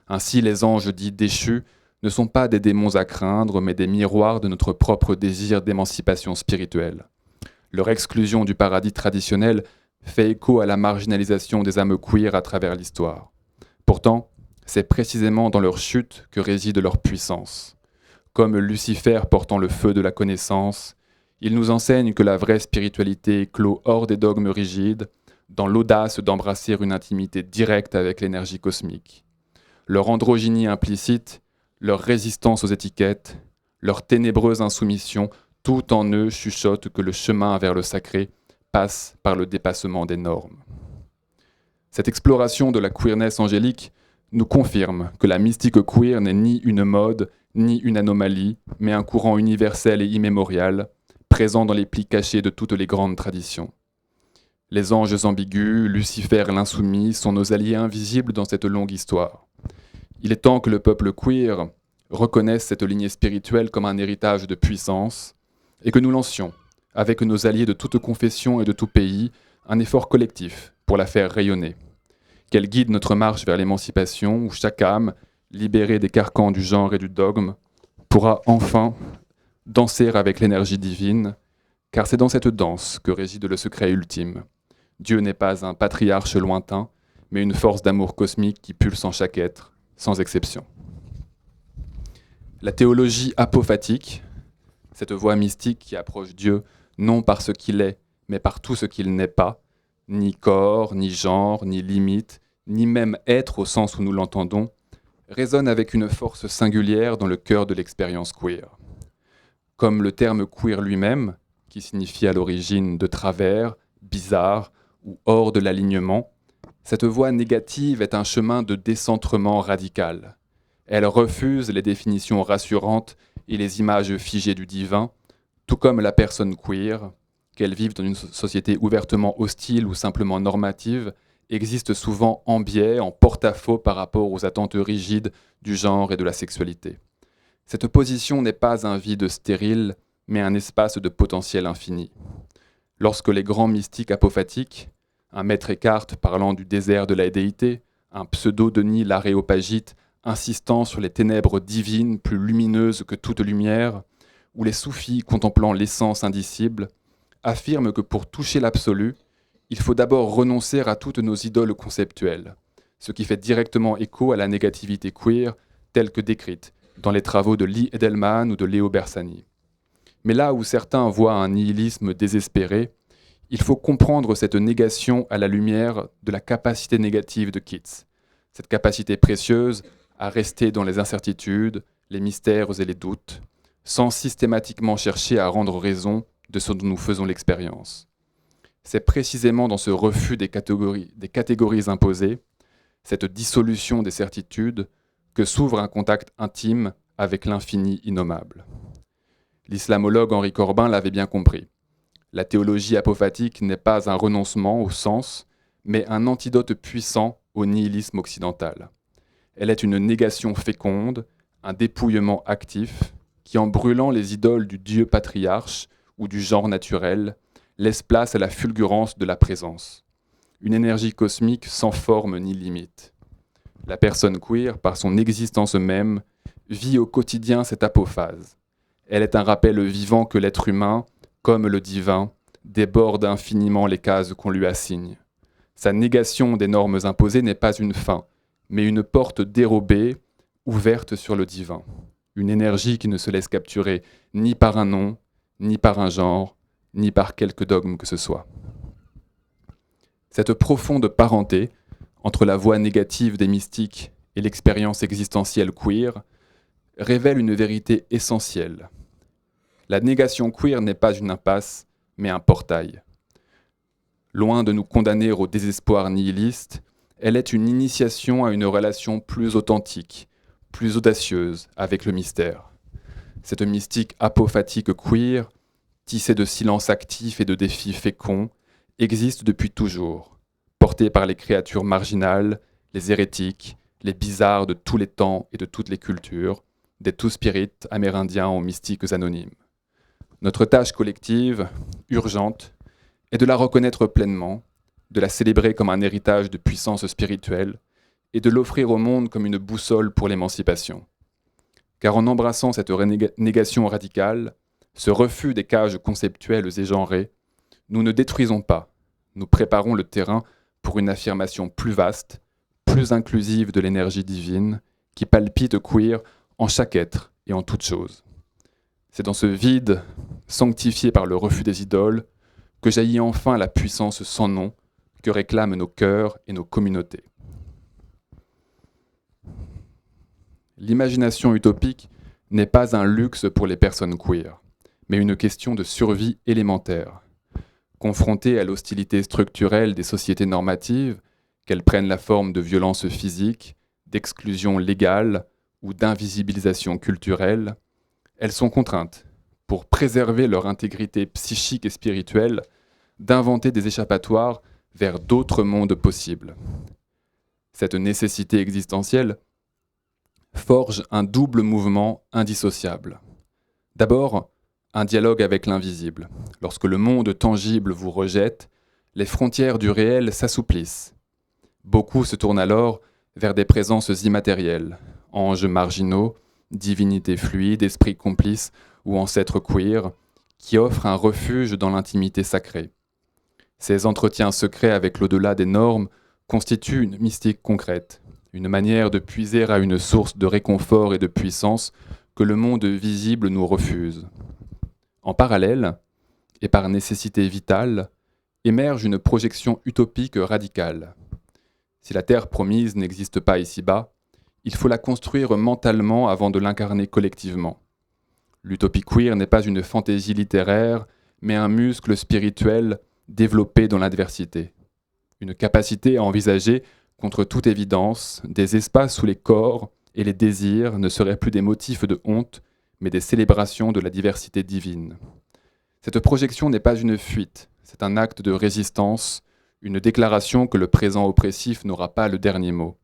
Ainsi, les anges dits déchus ne sont pas des démons à craindre, mais des miroirs de notre propre désir d'émancipation spirituelle. Leur exclusion du paradis traditionnel fait écho à la marginalisation des âmes queer à travers l'histoire. Pourtant, c'est précisément dans leur chute que réside leur puissance. Comme Lucifer portant le feu de la connaissance, il nous enseigne que la vraie spiritualité clôt hors des dogmes rigides, dans l'audace d'embrasser une intimité directe avec l'énergie cosmique. Leur androgynie implicite, leur résistance aux étiquettes, leur ténébreuse insoumission, tout en eux chuchote que le chemin vers le sacré passe par le dépassement des normes. Cette exploration de la queerness angélique nous confirme que la mystique queer n'est ni une mode, ni une anomalie, mais un courant universel et immémorial, présent dans les plis cachés de toutes les grandes traditions. Les anges ambigus, Lucifer l'insoumis, sont nos alliés invisibles dans cette longue histoire. Il est temps que le peuple queer reconnaisse cette lignée spirituelle comme un héritage de puissance et que nous lancions, avec nos alliés de toute confession et de tout pays, un effort collectif pour la faire rayonner. Qu'elle guide notre marche vers l'émancipation où chaque âme, libérée des carcans du genre et du dogme, pourra enfin danser avec l'énergie divine, car c'est dans cette danse que réside le secret ultime. Dieu n'est pas un patriarche lointain, mais une force d'amour cosmique qui pulse en chaque être, sans exception. La théologie apophatique, cette voie mystique qui approche Dieu non par ce qu'il est, mais par tout ce qu'il n'est pas, ni corps, ni genre, ni limite, ni même être au sens où nous l'entendons, résonne avec une force singulière dans le cœur de l'expérience queer. Comme le terme queer lui-même, qui signifie à l'origine de travers, bizarre ou hors de l'alignement, cette voie négative est un chemin de décentrement radical. Elle refuse les définitions rassurantes et les images figées du divin, tout comme la personne queer, qu'elle vive dans une société ouvertement hostile ou simplement normative, existe souvent en biais, en porte-à-faux par rapport aux attentes rigides du genre et de la sexualité. Cette position n'est pas un vide stérile, mais un espace de potentiel infini. Lorsque les grands mystiques apophatiques, un maître Eckhart parlant du désert de la déité, un pseudo-Denis l'Aréopagite insistant sur les ténèbres divines plus lumineuses que toute lumière, ou les soufis contemplant l'essence indicible, affirment que pour toucher l'absolu, il faut d'abord renoncer à toutes nos idoles conceptuelles, ce qui fait directement écho à la négativité queer telle que décrite dans les travaux de Lee Edelman ou de Léo Bersani. Mais là où certains voient un nihilisme désespéré, Il faut comprendre cette négation à la lumière de la capacité négative de Keats, cette capacité précieuse à rester dans les incertitudes, les mystères et les doutes, sans systématiquement chercher à rendre raison de ce dont nous faisons l'expérience. C'est précisément dans ce refus des catégories imposées, cette dissolution des certitudes, que s'ouvre un contact intime avec l'infini innommable. L'islamologue Henri Corbin l'avait bien compris. La théologie apophatique n'est pas un renoncement au sens, mais un antidote puissant au nihilisme occidental. Elle est une négation féconde, un dépouillement actif, qui en brûlant les idoles du Dieu patriarche ou du genre naturel, laisse place à la fulgurance de la présence. Une énergie cosmique sans forme ni limite. La personne queer, par son existence même, vit au quotidien cette apophase. Elle est un rappel vivant que l'être humain, comme le divin, déborde infiniment les cases qu'on lui assigne. Sa négation des normes imposées n'est pas une fin, mais une porte dérobée, ouverte sur le divin. Une énergie qui ne se laisse capturer ni par un nom, ni par un genre, ni par quelque dogme que ce soit. Cette profonde parenté entre la voie négative des mystiques et l'expérience existentielle queer révèle une vérité essentielle. La négation queer n'est pas une impasse, mais un portail. Loin de nous condamner au désespoir nihiliste, elle est une initiation à une relation plus authentique, plus audacieuse avec le mystère. Cette mystique apophatique queer, tissée de silence actif et de défis féconds, existe depuis toujours, portée par les créatures marginales, les hérétiques, les bizarres de tous les temps et de toutes les cultures, des Two-Spirites amérindiens aux mystiques anonymes. Notre tâche collective, urgente, est de la reconnaître pleinement, de la célébrer comme un héritage de puissance spirituelle et de l'offrir au monde comme une boussole pour l'émancipation. Car en embrassant cette négation radicale, ce refus des cages conceptuelles et genrées, nous ne détruisons pas, nous préparons le terrain pour une affirmation plus vaste, plus inclusive de l'énergie divine qui palpite queer en chaque être et en toute chose. C'est dans ce vide, sanctifié par le refus des idoles, que jaillit enfin la puissance sans nom que réclament nos cœurs et nos communautés. L'imagination utopique n'est pas un luxe pour les personnes queer, mais une question de survie élémentaire. Confrontées à l'hostilité structurelle des sociétés normatives, qu'elles prennent la forme de violences physiques, d'exclusion légale ou d'invisibilisation culturelle, elles sont contraintes, pour préserver leur intégrité psychique et spirituelle, d'inventer des échappatoires vers d'autres mondes possibles. Cette nécessité existentielle forge un double mouvement indissociable. D'abord, un dialogue avec l'invisible. Lorsque le monde tangible vous rejette, les frontières du réel s'assouplissent. Beaucoup se tournent alors vers des présences immatérielles, anges marginaux, divinités fluides, esprits complices ou ancêtres queer, qui offrent un refuge dans l'intimité sacrée. Ces entretiens secrets avec l'au-delà des normes constituent une mystique concrète, une manière de puiser à une source de réconfort et de puissance que le monde visible nous refuse. En parallèle, et par nécessité vitale, émerge une projection utopique radicale. Si la terre promise n'existe pas ici-bas, il faut la construire mentalement avant de l'incarner collectivement. L'utopie queer n'est pas une fantaisie littéraire, mais un muscle spirituel développé dans l'adversité. Une capacité à envisager, contre toute évidence, des espaces où les corps et les désirs ne seraient plus des motifs de honte, mais des célébrations de la diversité divine. Cette projection n'est pas une fuite, c'est un acte de résistance, une déclaration que le présent oppressif n'aura pas le dernier mot.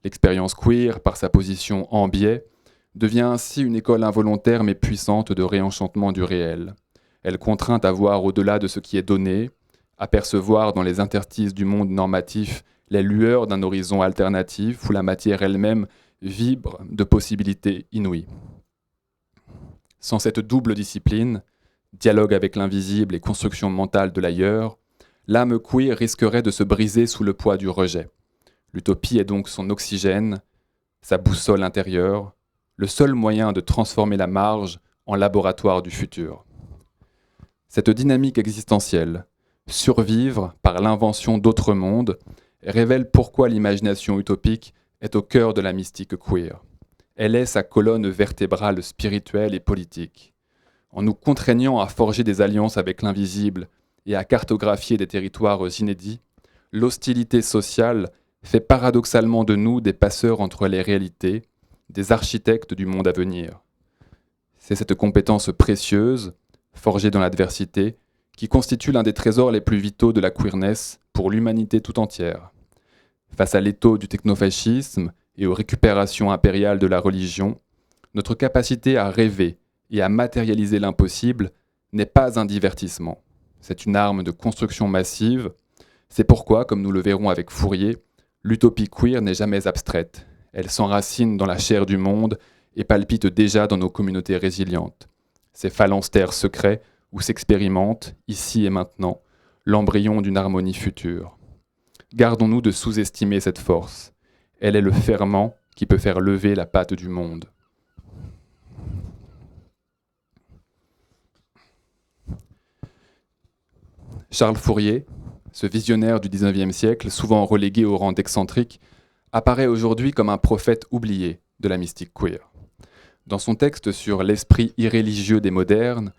L'expérience queer, par sa position en biais, devient ainsi une école involontaire mais puissante de réenchantement du réel. Elle contraint à voir au-delà de ce qui est donné, à percevoir dans les interstices du monde normatif les lueurs d'un horizon alternatif où la matière elle-même vibre de possibilités inouïes. Sans cette double discipline, dialogue avec l'invisible et construction mentale de l'ailleurs, l'âme queer risquerait de se briser sous le poids du rejet. L'utopie est donc son oxygène, sa boussole intérieure, le seul moyen de transformer la marge en laboratoire du futur. Cette dynamique existentielle, survivre par l'invention d'autres mondes, révèle pourquoi l'imagination utopique est au cœur de la mystique queer. Elle est sa colonne vertébrale spirituelle et politique. En nous contraignant à forger des alliances avec l'invisible et à cartographier des territoires inédits, l'hostilité sociale fait paradoxalement de nous des passeurs entre les réalités, des architectes du monde à venir. C'est cette compétence précieuse, forgée dans l'adversité, qui constitue l'un des trésors les plus vitaux de la queerness pour l'humanité tout entière. Face à l'étau du technofascisme et aux récupérations impériales de la religion, notre capacité à rêver et à matérialiser l'impossible n'est pas un divertissement. C'est une arme de construction massive. C'est pourquoi, comme nous le verrons avec Fourier, l'utopie queer n'est jamais abstraite. Elle s'enracine dans la chair du monde et palpite déjà dans nos communautés résilientes. Ces phalanstères secrets où s'expérimente, ici et maintenant, l'embryon d'une harmonie future. Gardons-nous de sous-estimer cette force. Elle est le ferment qui peut faire lever la patte du monde. Charles Fourier, ce visionnaire du XIXe siècle, souvent relégué au rang d'excentrique, apparaît aujourd'hui comme un prophète oublié de la mystique queer. Dans son texte sur l'esprit irréligieux des modernes,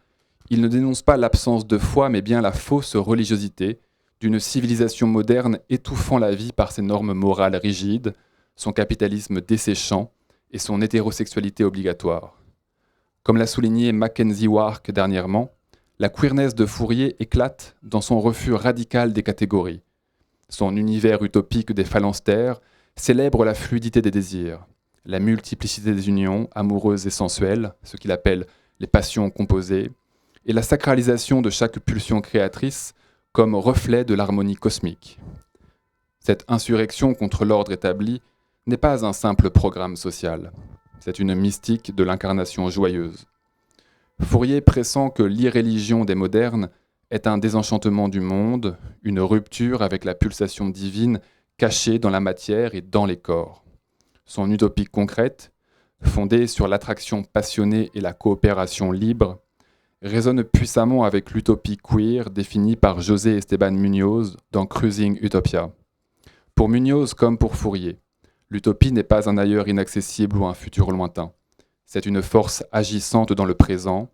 il ne dénonce pas l'absence de foi, mais bien la fausse religiosité d'une civilisation moderne étouffant la vie par ses normes morales rigides, son capitalisme desséchant et son hétérosexualité obligatoire. Comme l'a souligné Mackenzie Wark dernièrement, la queerness de Fourier éclate dans son refus radical des catégories. Son univers utopique des phalanstères célèbre la fluidité des désirs, la multiplicité des unions amoureuses et sensuelles, ce qu'il appelle les passions composées, et la sacralisation de chaque pulsion créatrice comme reflet de l'harmonie cosmique. Cette insurrection contre l'ordre établi n'est pas un simple programme social, c'est une mystique de l'incarnation joyeuse. Fourier pressent que l'irréligion des modernes est un désenchantement du monde, une rupture avec la pulsation divine cachée dans la matière et dans les corps. Son utopie concrète, fondée sur l'attraction passionnée et la coopération libre, résonne puissamment avec l'utopie queer définie par José Esteban Muñoz dans Cruising Utopia. Pour Muñoz comme pour Fourier, l'utopie n'est pas un ailleurs inaccessible ou un futur lointain. C'est une force agissante dans le présent,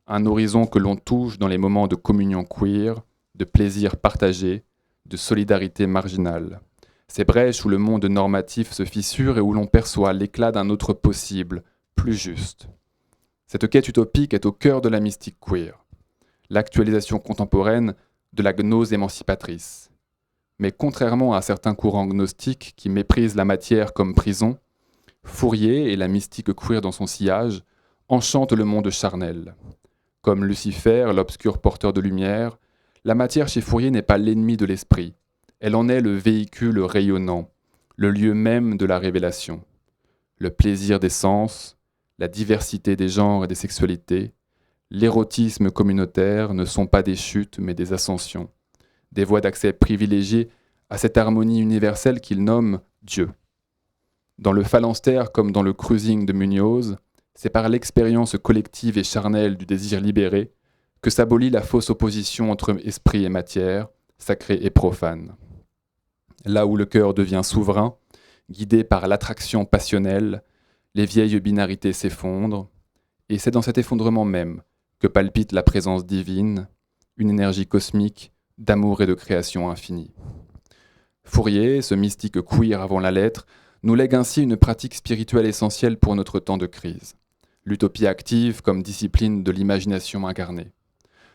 un horizon que l'on touche dans les moments de communion queer, de plaisir partagé, de solidarité marginale. Ces brèches où le monde normatif se fissure et où l'on perçoit l'éclat d'un autre possible, plus juste. Cette quête utopique est au cœur de la mystique queer, l'actualisation contemporaine de la gnose émancipatrice. Mais contrairement à certains courants gnostiques qui méprisent la matière comme prison, Fourier et la mystique queer dans son sillage enchantent le monde charnel. Comme Lucifer, l'obscur porteur de lumière, la matière chez Fourier n'est pas l'ennemi de l'esprit, elle en est le véhicule rayonnant, le lieu même de la révélation. Le plaisir des sens, la diversité des genres et des sexualités, l'érotisme communautaire ne sont pas des chutes mais des ascensions, des voies d'accès privilégiées à cette harmonie universelle qu'il nomme Dieu. Dans le phalanstère comme dans le cruising de Muñoz, c'est par l'expérience collective et charnelle du désir libéré que s'abolit la fausse opposition entre esprit et matière, sacré et profane. Là où le cœur devient souverain, guidé par l'attraction passionnelle, les vieilles binarités s'effondrent, et c'est dans cet effondrement même que palpite la présence divine, une énergie cosmique d'amour et de création infinie. Fourier, ce mystique queer avant la lettre, nous lègue ainsi une pratique spirituelle essentielle pour notre temps de crise. L'utopie active comme discipline de l'imagination incarnée.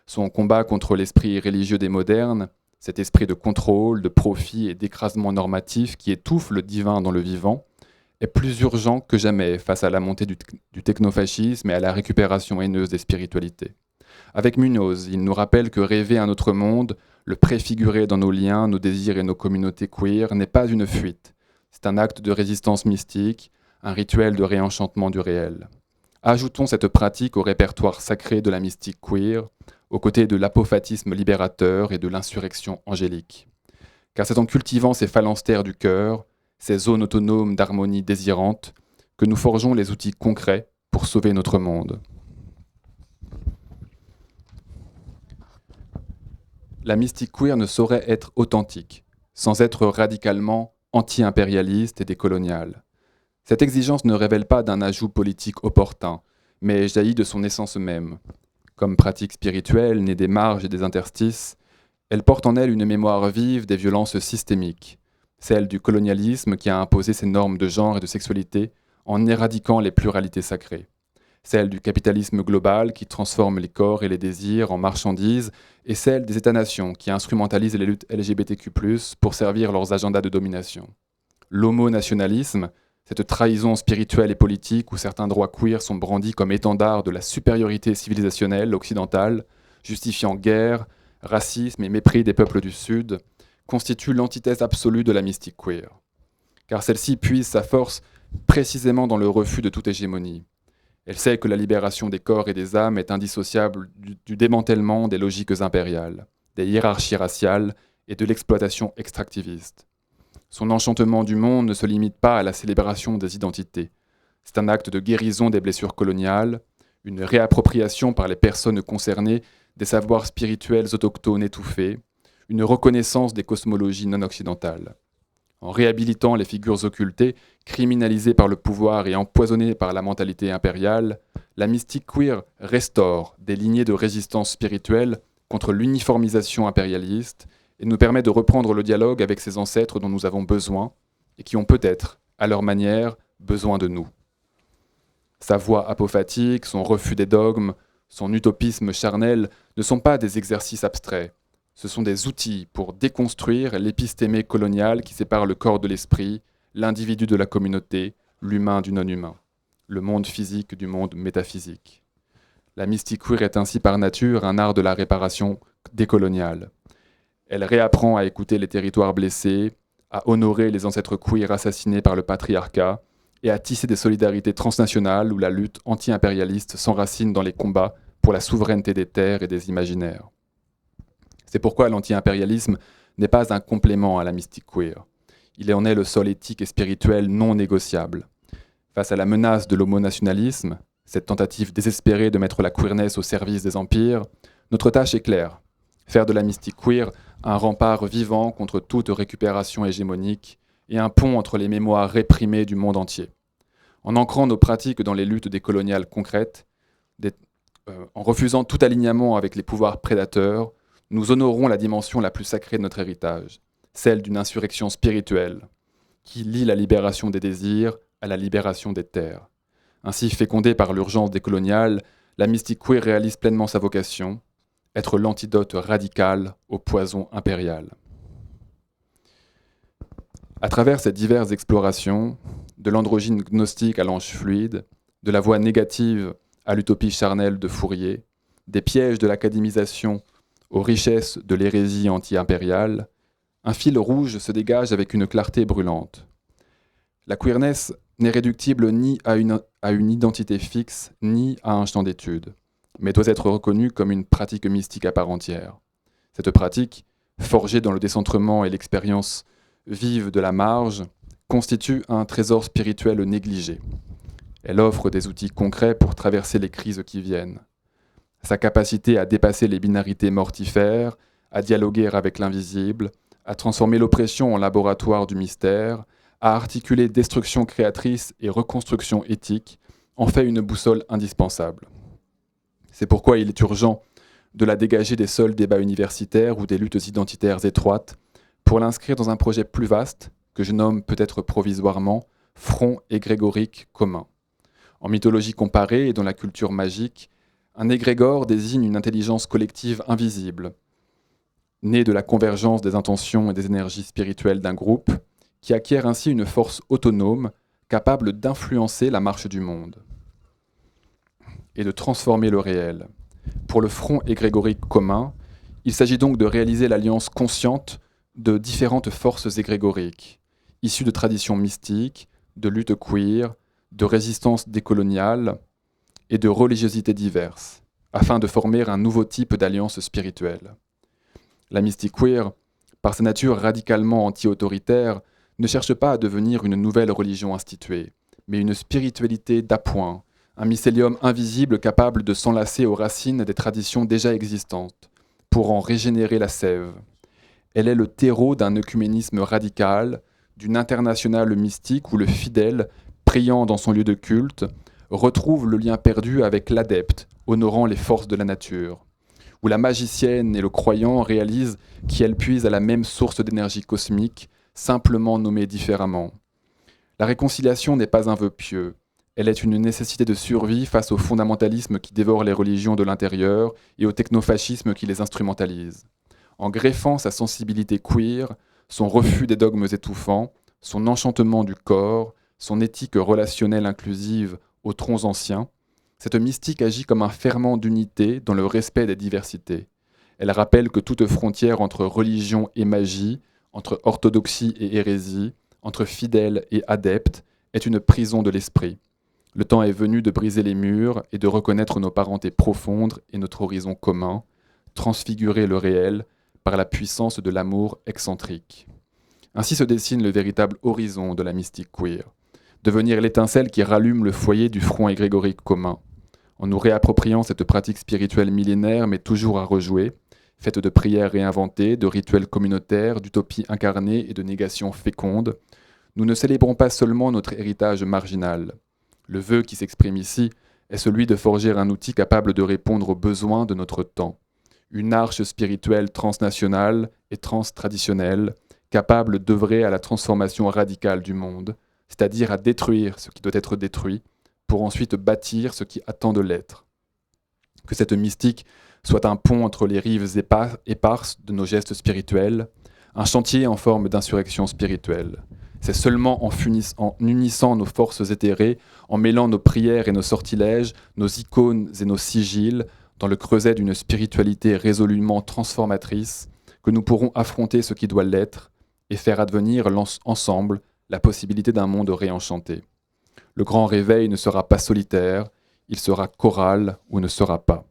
Son combat contre l'esprit religieux des modernes, cet esprit de contrôle, de profit et d'écrasement normatif qui étouffe le divin dans le vivant, est plus urgent que jamais face à la montée du technofascisme et à la récupération haineuse des spiritualités. Avec Muñoz, il nous rappelle que rêver un autre monde, le préfigurer dans nos liens, nos désirs et nos communautés queer, n'est pas une fuite. C'est un acte de résistance mystique, un rituel de réenchantement du réel. Ajoutons cette pratique au répertoire sacré de la mystique queer, aux côtés de l'apophatisme libérateur et de l'insurrection angélique. Car c'est en cultivant ces phalanstères du cœur, ces zones autonomes d'harmonie désirante, que nous forgeons les outils concrets pour sauver notre monde. La mystique queer ne saurait être authentique, sans être radicalement anti-impérialiste et décoloniale. Cette exigence ne révèle pas d'un ajout politique opportun, mais jaillit de son essence même. Comme pratique spirituelle née des marges et des interstices, elle porte en elle une mémoire vive des violences systémiques, celle du colonialisme qui a imposé ses normes de genre et de sexualité en éradiquant les pluralités sacrées, celle du capitalisme global qui transforme les corps et les désirs en marchandises, et celle des États-nations qui instrumentalisent les luttes LGBTQ+, pour servir leurs agendas de domination. L'homonationalisme, cette trahison spirituelle et politique où certains droits queer sont brandis comme étendards de la supériorité civilisationnelle occidentale, justifiant guerre, racisme et mépris des peuples du Sud, constitue l'antithèse absolue de la mystique queer. Car celle-ci puise sa force précisément dans le refus de toute hégémonie. Elle sait que la libération des corps et des âmes est indissociable du démantèlement des logiques impériales, des hiérarchies raciales et de l'exploitation extractiviste. Son enchantement du monde ne se limite pas à la célébration des identités. C'est un acte de guérison des blessures coloniales, une réappropriation par les personnes concernées des savoirs spirituels autochtones étouffés, une reconnaissance des cosmologies non occidentales. En réhabilitant les figures occultées, criminalisées par le pouvoir et empoisonnées par la mentalité impériale, la mystique queer restaure des lignées de résistance spirituelle contre l'uniformisation impérialiste et nous permet de reprendre le dialogue avec ces ancêtres dont nous avons besoin et qui ont peut-être, à leur manière, besoin de nous. Sa voix apophatique, son refus des dogmes, son utopisme charnel ne sont pas des exercices abstraits. Ce sont des outils pour déconstruire l'épistémé coloniale qui sépare le corps de l'esprit, l'individu de la communauté, l'humain du non-humain, le monde physique du monde métaphysique. La mystique queer est ainsi par nature un art de la réparation décoloniale. Elle réapprend à écouter les territoires blessés, à honorer les ancêtres queer assassinés par le patriarcat et à tisser des solidarités transnationales où la lutte anti-impérialiste s'enracine dans les combats pour la souveraineté des terres et des imaginaires. C'est pourquoi l'anti-impérialisme n'est pas un complément à la mystique queer. Il en est le sol éthique et spirituel non négociable. Face à la menace de l'homonationalisme, cette tentative désespérée de mettre la queerness au service des empires, notre tâche est claire. Faire de la mystique queer un rempart vivant contre toute récupération hégémonique et un pont entre les mémoires réprimées du monde entier. En ancrant nos pratiques dans les luttes décoloniales concrètes, en refusant tout alignement avec les pouvoirs prédateurs, nous honorons la dimension la plus sacrée de notre héritage, celle d'une insurrection spirituelle, qui lie la libération des désirs à la libération des terres. Ainsi fécondée par l'urgence décoloniale, la mystique queer réalise pleinement sa vocation, être l'antidote radical au poison impérial. À travers ces diverses explorations, de l'androgyne gnostique à l'ange fluide, de la voie négative à l'utopie charnelle de Fourier, des pièges de l'académisation aux richesses de l'hérésie anti-impériale, un fil rouge se dégage avec une clarté brûlante. La queerness n'est réductible ni à une identité fixe, ni à un champ d'études, mais doit être reconnue comme une pratique mystique à part entière. Cette pratique, forgée dans le décentrement et l'expérience vive de la marge, constitue un trésor spirituel négligé. Elle offre des outils concrets pour traverser les crises qui viennent. Sa capacité à dépasser les binarités mortifères, à dialoguer avec l'invisible, à transformer l'oppression en laboratoire du mystère, à articuler destruction créatrice et reconstruction éthique, en fait une boussole indispensable. C'est pourquoi il est urgent de la dégager des seuls débats universitaires ou des luttes identitaires étroites, pour l'inscrire dans un projet plus vaste, que je nomme peut-être provisoirement front égrégorique commun. En mythologie comparée et dans la culture magique, un égrégore désigne une intelligence collective invisible, née de la convergence des intentions et des énergies spirituelles d'un groupe, qui acquiert ainsi une force autonome, capable d'influencer la marche du monde et de transformer le réel. Pour le front égrégorique commun, il s'agit donc de réaliser l'alliance consciente de différentes forces égrégoriques, issues de traditions mystiques, de luttes queer, de résistance décoloniale et de religiosités diverses, afin de former un nouveau type d'alliance spirituelle. La mystique queer, par sa nature radicalement anti-autoritaire, ne cherche pas à devenir une nouvelle religion instituée, mais une spiritualité d'appoint, un mycélium invisible capable de s'enlacer aux racines des traditions déjà existantes, pour en régénérer la sève. Elle est le terreau d'un œcuménisme radical, d'une internationale mystique où le fidèle, priant dans son lieu de culte, retrouve le lien perdu avec l'adepte, honorant les forces de la nature, où la magicienne et le croyant réalisent qu'elles puisent à la même source d'énergie cosmique, simplement nommée différemment. La réconciliation n'est pas un vœu pieux, elle est une nécessité de survie face au fondamentalisme qui dévore les religions de l'intérieur et au technofascisme qui les instrumentalise. En greffant sa sensibilité queer, son refus des dogmes étouffants, son enchantement du corps, son éthique relationnelle inclusive aux troncs anciens, cette mystique agit comme un ferment d'unité dans le respect des diversités. Elle rappelle que toute frontière entre religion et magie, entre orthodoxie et hérésie, entre fidèles et adeptes, est une prison de l'esprit. Le temps est venu de briser les murs et de reconnaître nos parentés profondes et notre horizon commun, transfigurer le réel par la puissance de l'amour excentrique. Ainsi se dessine le véritable horizon de la mystique queer, devenir l'étincelle qui rallume le foyer du front égrégorique commun. En nous réappropriant cette pratique spirituelle millénaire mais toujours à rejouer, faite de prières réinventées, de rituels communautaires, d'utopies incarnées et de négations fécondes, nous ne célébrons pas seulement notre héritage marginal. Le vœu qui s'exprime ici est celui de forger un outil capable de répondre aux besoins de notre temps. Une arche spirituelle transnationale et transtraditionnelle, capable d'œuvrer à la transformation radicale du monde, c'est-à-dire à détruire ce qui doit être détruit, pour ensuite bâtir ce qui attend de l'être. Que cette mystique soit un pont entre les rives éparses de nos gestes spirituels, un chantier en forme d'insurrection spirituelle. C'est seulement en unissant nos forces éthérées, en mêlant nos prières et nos sortilèges, nos icônes et nos sigils, dans le creuset d'une spiritualité résolument transformatrice, que nous pourrons affronter ce qui doit l'être et faire advenir ensemble la possibilité d'un monde réenchanté. Le grand réveil ne sera pas solitaire, il sera choral ou ne sera pas.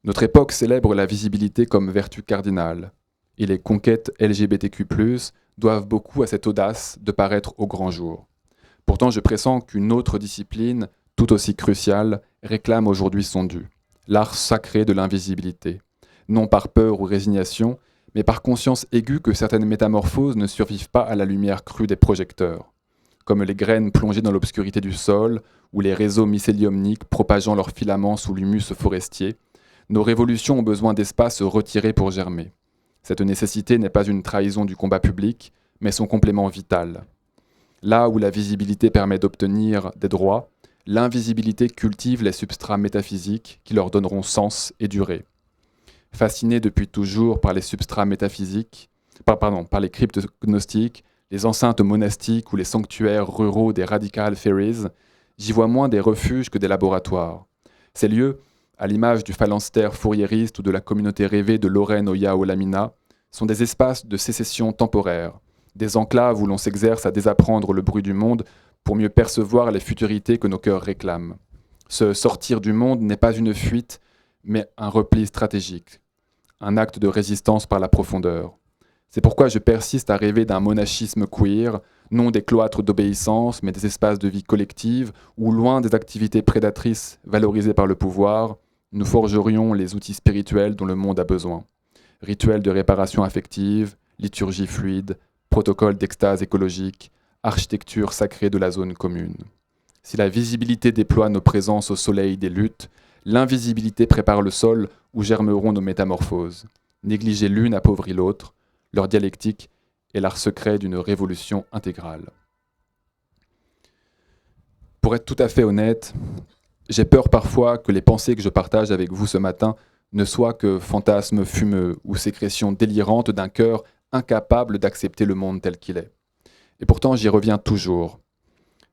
Notre époque célèbre la visibilité comme vertu cardinale, et les conquêtes LGBTQ+, doivent beaucoup à cette audace de paraître au grand jour. Pourtant, je pressens qu'une autre discipline, tout aussi cruciale, réclame aujourd'hui son dû, l'art sacré de l'invisibilité, non par peur ou résignation, mais par conscience aiguë que certaines métamorphoses ne survivent pas à la lumière crue des projecteurs, comme les graines plongées dans l'obscurité du sol ou les réseaux mycéliumniques propageant leurs filaments sous l'humus forestier. Nos révolutions ont besoin d'espace retirés pour germer. Cette nécessité n'est pas une trahison du combat public, mais son complément vital. Là où la visibilité permet d'obtenir des droits, l'invisibilité cultive les substrats métaphysiques qui leur donneront sens et durée. Fascinés depuis toujours par les substrats métaphysiques, par les cryptes gnostiques, les enceintes monastiques ou les sanctuaires ruraux des radical fairies, j'y vois moins des refuges que des laboratoires. Ces lieux, à l'image du phalanstère fourriériste ou de la communauté rêvée de Lorraine Oya au Lamina, sont des espaces de sécession temporaire, des enclaves où l'on s'exerce à désapprendre le bruit du monde pour mieux percevoir les futurités que nos cœurs réclament. Ce sortir du monde n'est pas une fuite, mais un repli stratégique, un acte de résistance par la profondeur. C'est pourquoi je persiste à rêver d'un monachisme queer, non des cloîtres d'obéissance, mais des espaces de vie collective, où, loin des activités prédatrices valorisées par le pouvoir, nous forgerions les outils spirituels dont le monde a besoin. Rituels de réparation affective, liturgie fluide, protocole d'extase écologique, architecture sacrée de la zone commune. Si la visibilité déploie nos présences au soleil des luttes, l'invisibilité prépare le sol où germeront nos métamorphoses. Négliger l'une appauvrit l'autre, leur dialectique est l'art secret d'une révolution intégrale. Pour être tout à fait honnête, j'ai peur parfois que les pensées que je partage avec vous ce matin ne soient que fantasmes fumeux ou sécrétions délirantes d'un cœur incapable d'accepter le monde tel qu'il est. Et pourtant, j'y reviens toujours.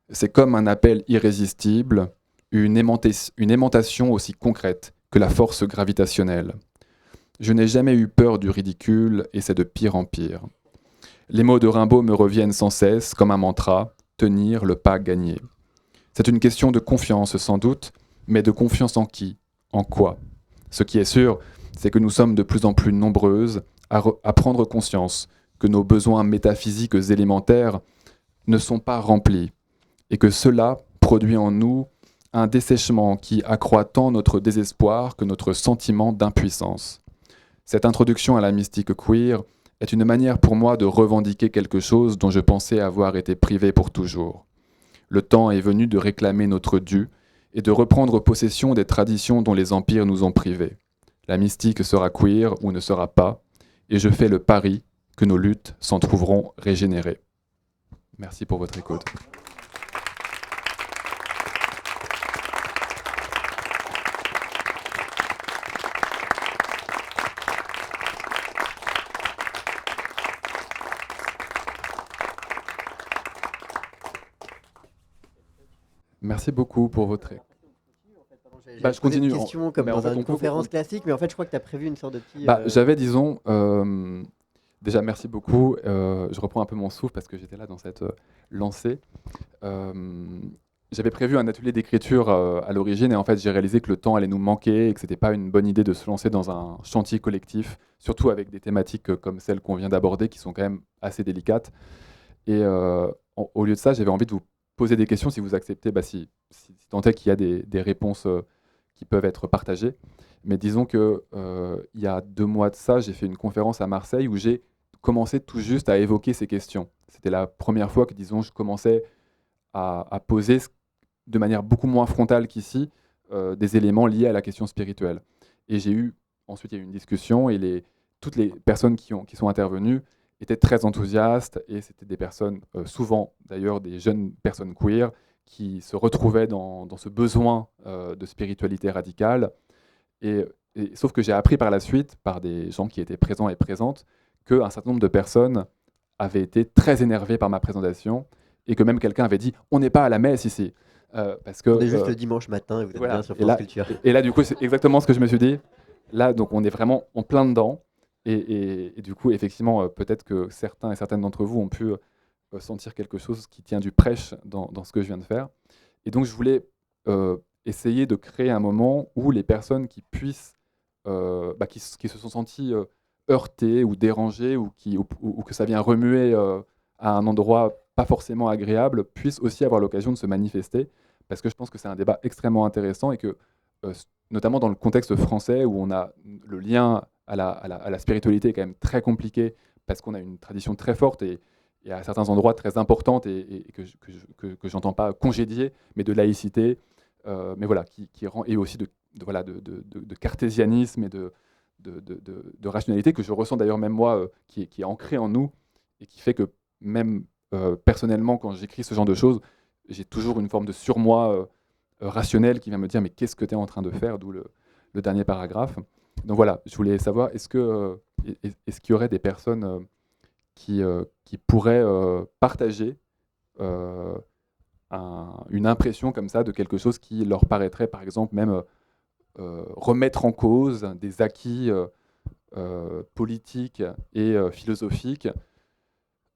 C'est comme un appel irrésistible, une aimantation aussi concrète que la force gravitationnelle. Je n'ai jamais eu peur du ridicule et c'est de pire en pire. Les mots de Rimbaud me reviennent sans cesse comme un mantra, tenir le pas gagné. C'est une question de confiance sans doute, mais de confiance en qui? En quoi? Ce qui est sûr, c'est que nous sommes de plus en plus nombreuses à prendre conscience que nos besoins métaphysiques élémentaires ne sont pas remplis et que cela produit en nous un dessèchement qui accroît tant notre désespoir que notre sentiment d'impuissance. Cette introduction à la mystique queer est une manière pour moi de revendiquer quelque chose dont je pensais avoir été privé pour toujours. Le temps est venu de réclamer notre dû et de reprendre possession des traditions dont les empires nous ont privés. La mystique sera queer ou ne sera pas, et je fais le pari que nos luttes s'en trouveront régénérées. Merci pour votre écoute. Merci beaucoup pour votre écoute. Je continue une question comme dans une conférence classique, mais en fait, je crois que tu as prévu une sorte de petit... J'avais, disons, déjà merci beaucoup. Je reprends un peu mon souffle parce que j'étais là dans cette lancée. J'avais prévu un atelier d'écriture à l'origine et en fait, j'ai réalisé que le temps allait nous manquer et que c'était pas une bonne idée de se lancer dans un chantier collectif, surtout avec des thématiques comme celles qu'on vient d'aborder, qui sont quand même assez délicates. Et au lieu de ça, j'avais envie de vous poser des questions si vous acceptez, si tant est qu'il y a des réponses qui peuvent être partagées. Mais disons que il y a 2 mois de ça, j'ai fait une conférence à Marseille où j'ai commencé tout juste à évoquer ces questions. C'était la première fois que, disons, je commençais à poser de manière beaucoup moins frontale qu'ici des éléments liés à la question spirituelle. Et ensuite il y a eu une discussion et toutes les personnes qui sont intervenues étaient très enthousiastes et c'était des personnes, souvent d'ailleurs des jeunes personnes queer, qui se retrouvaient dans ce besoin de spiritualité radicale. Sauf que j'ai appris par la suite, par des gens qui étaient présents et présentes, qu'un certain nombre de personnes avaient été très énervées par ma présentation et que même quelqu'un avait dit « on n'est pas à la messe ici ». Parce que, on est juste le dimanche matin et vous êtes bien sur France Culture. Et là, du coup, c'est exactement ce que je me suis dit. Là, donc, on est vraiment en plein dedans. Et du coup, effectivement, peut-être que certains et certaines d'entre vous ont pu sentir quelque chose qui tient du prêche dans ce que je viens de faire. Et donc, je voulais essayer de créer un moment où les personnes qui puissent, qui se sont senties heurtées ou dérangées ou que ça vient remuer à un endroit pas forcément agréable, puissent aussi avoir l'occasion de se manifester. Parce que je pense que c'est un débat extrêmement intéressant et que, notamment dans le contexte français où on a le lien à la spiritualité est quand même très compliqué parce qu'on a une tradition très forte et à certains endroits très importante et que j'entends pas congédier, mais de laïcité, mais voilà, qui rend, et aussi de cartésianisme et de rationalité que je ressens d'ailleurs même moi, qui est ancré en nous et qui fait que même personnellement, quand j'écris ce genre de choses, j'ai toujours une forme de surmoi rationnel qui vient me dire mais qu'est-ce que tu es en train de faire, d'où le dernier paragraphe. Donc voilà, je voulais savoir, est-ce qu'il y aurait des personnes qui pourraient partager une impression comme ça de quelque chose qui leur paraîtrait, par exemple, même remettre en cause des acquis politiques et philosophiques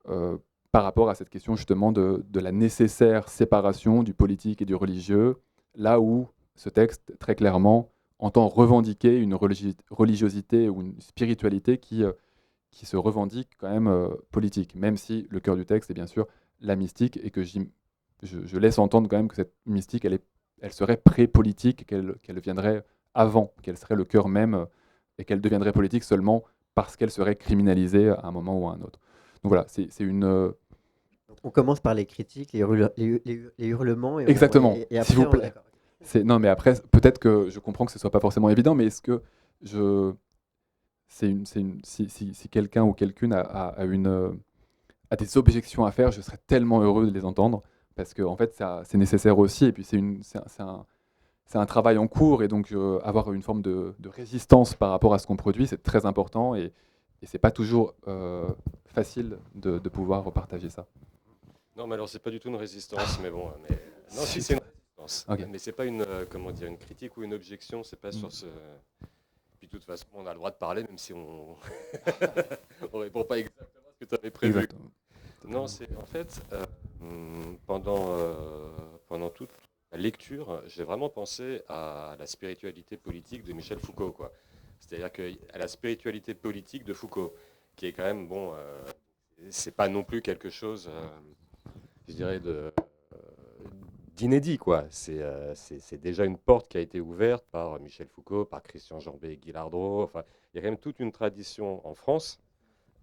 par rapport à cette question justement de la nécessaire séparation du politique et du religieux, là où ce texte, très clairement, entend revendiquer une religiosité ou une spiritualité qui se revendique quand même politique, même si le cœur du texte est bien sûr la mystique et que je laisse entendre quand même que cette mystique, elle serait pré-politique, qu'elle viendrait avant, qu'elle serait le cœur même et qu'elle deviendrait politique seulement parce qu'elle serait criminalisée à un moment ou à un autre. Donc voilà, c'est une... On commence par les critiques, les hurlements. Et exactement, et après, s'il vous plaît. Non, mais après, peut-être que je comprends que ce ne soit pas forcément évident, mais est-ce que si quelqu'un ou quelqu'une a des objections à faire, je serais tellement heureux de les entendre, parce que en fait, c'est nécessaire aussi, et puis c'est un travail en cours, et donc avoir une forme de résistance par rapport à ce qu'on produit, c'est très important, et c'est pas toujours facile de pouvoir repartager ça. Non, mais alors c'est pas du tout une résistance, mais bon, non, si c'est une résistance, okay. Mais c'est pas une critique ou une objection, c'est pas sur ce. Puis de toute façon, on a le droit de parler, même si on on répond pas exactement à ce que tu avais prévu. Exactement. Non, c'est en fait pendant toute la lecture, j'ai vraiment pensé à la spiritualité politique de Michel Foucault, quoi. C'est-à-dire à la spiritualité politique de Foucault, qui est quand même c'est pas non plus quelque chose, je dirais d'inédit, quoi. C'est déjà une porte qui a été ouverte par Michel Foucault, par Christian Jambet et Guy Lardreau. Enfin, il y a quand même toute une tradition en France.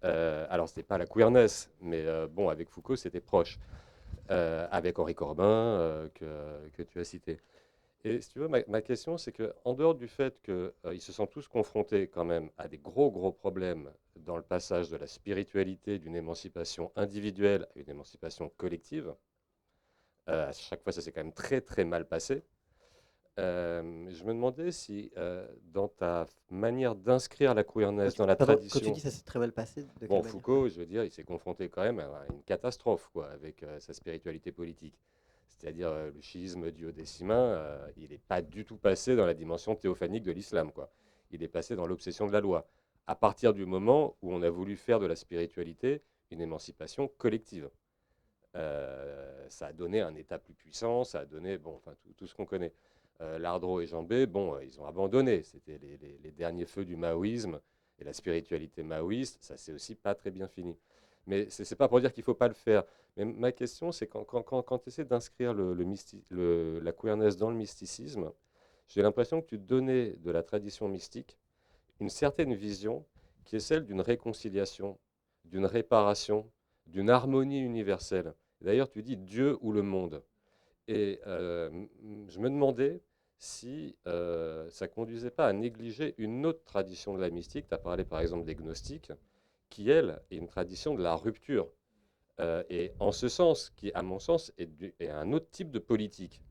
Alors, ce n'était pas la queerness, mais bon, avec Foucault, c'était proche. Avec Henri Corbin, que tu as cité. Et si tu veux, ma question, c'est qu'en dehors du fait qu'ils se sont tous confrontés quand même à des gros, gros problèmes dans le passage de la spiritualité d'une émancipation individuelle à une émancipation collective, à chaque fois, ça s'est quand même très, très mal passé. Je me demandais si, dans ta manière d'inscrire la queerness dans la Quand tu tradition... dis ça s'est très mal passé, de quelle Bon, manière? Foucault, je veux dire, il s'est confronté quand même à une catastrophe, quoi, avec sa spiritualité politique. C'est-à-dire le schisme duodécimain, il n'est pas du tout passé dans la dimension théophanique de l'islam, quoi. Il est passé dans l'obsession de la loi. À partir du moment où on a voulu faire de la spiritualité une émancipation collective. Ça a donné un État plus puissant, ça a donné bon, enfin, tout ce qu'on connaît. Lardreau et Jambet, bon, ils ont abandonné. C'était les derniers feux du maoïsme et la spiritualité maoïste, ça s'est aussi pas très bien fini. Mais ce n'est pas pour dire qu'il ne faut pas le faire. Mais ma question, c'est quand tu essaies d'inscrire la queerness dans le mysticisme, j'ai l'impression que tu donnais de la tradition mystique une certaine vision qui est celle d'une réconciliation, d'une réparation, d'une harmonie universelle. D'ailleurs, tu dis Dieu ou le monde. Et je me demandais si ça ne conduisait pas à négliger une autre tradition de la mystique. Tu as parlé par exemple des gnostiques, qui, elle, est une tradition de la rupture. Et en ce sens, qui, à mon sens, est un autre type de politique,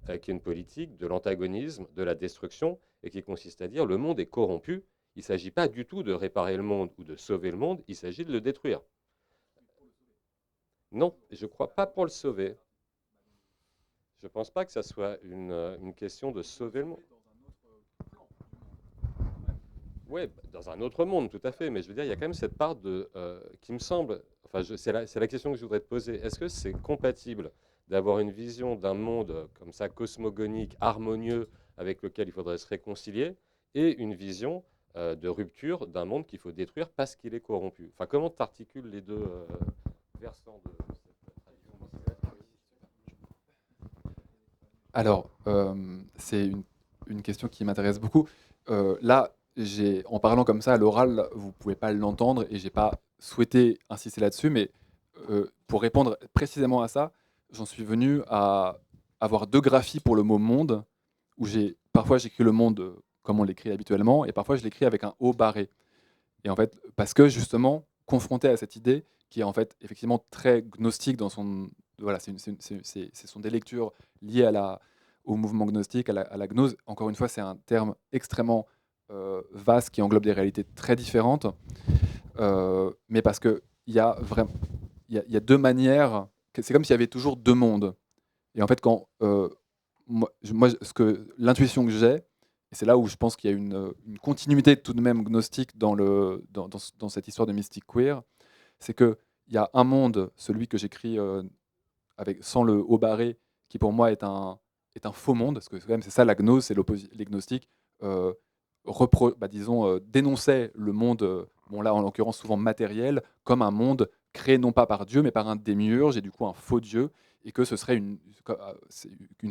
qui est une politique de l'antagonisme, de la destruction, et qui consiste à dire le monde est corrompu. Il ne s'agit pas du tout de réparer le monde ou de sauver le monde, il s'agit de le détruire. Non, je ne crois pas pour le sauver. Je ne pense pas que ça soit une question de sauver le monde. Oui, dans un autre monde, tout à fait. Mais je veux dire, il y a quand même cette part qui me semble... Enfin, c'est la question que je voudrais te poser. Est-ce que c'est compatible d'avoir une vision d'un monde comme ça, cosmogonique, harmonieux, avec lequel il faudrait se réconcilier, et une vision de rupture d'un monde qu'il faut détruire parce qu'il est corrompu? Enfin, comment tu articules les deux versants de cette tradition? Alors, c'est une question qui m'intéresse beaucoup. Là, en parlant comme ça à l'oral, vous ne pouvez pas l'entendre et je n'ai pas souhaité insister là-dessus, mais pour répondre précisément à ça, j'en suis venu à avoir deux graphies pour le mot monde, où parfois j'écris le monde comme on l'écrit habituellement, et parfois je l'écris avec un haut barré. Et en fait, parce que justement, confronté à cette idée qui est en fait effectivement très gnostique dans son... Voilà, ce sont des lectures liées au mouvement gnostique, à la gnose. Encore une fois, c'est un terme extrêmement vaste qui englobe des réalités très différentes. Mais parce qu'il y a vraiment... Il y a deux manières... C'est comme s'il y avait toujours deux mondes. Et en fait, quand... l'intuition que j'ai, et c'est là où je pense qu'il y a une continuité tout de même gnostique dans cette histoire de mystique queer, c'est qu'il y a un monde, celui que j'écris sans le haut barré, qui pour moi est un faux monde, parce que quand même c'est ça la gnose, c'est les gnostiques dénonçaient le monde, bon là en l'occurrence souvent matériel, comme un monde créé non pas par Dieu, mais par un démiurge, et du coup un faux Dieu, et que ce serait une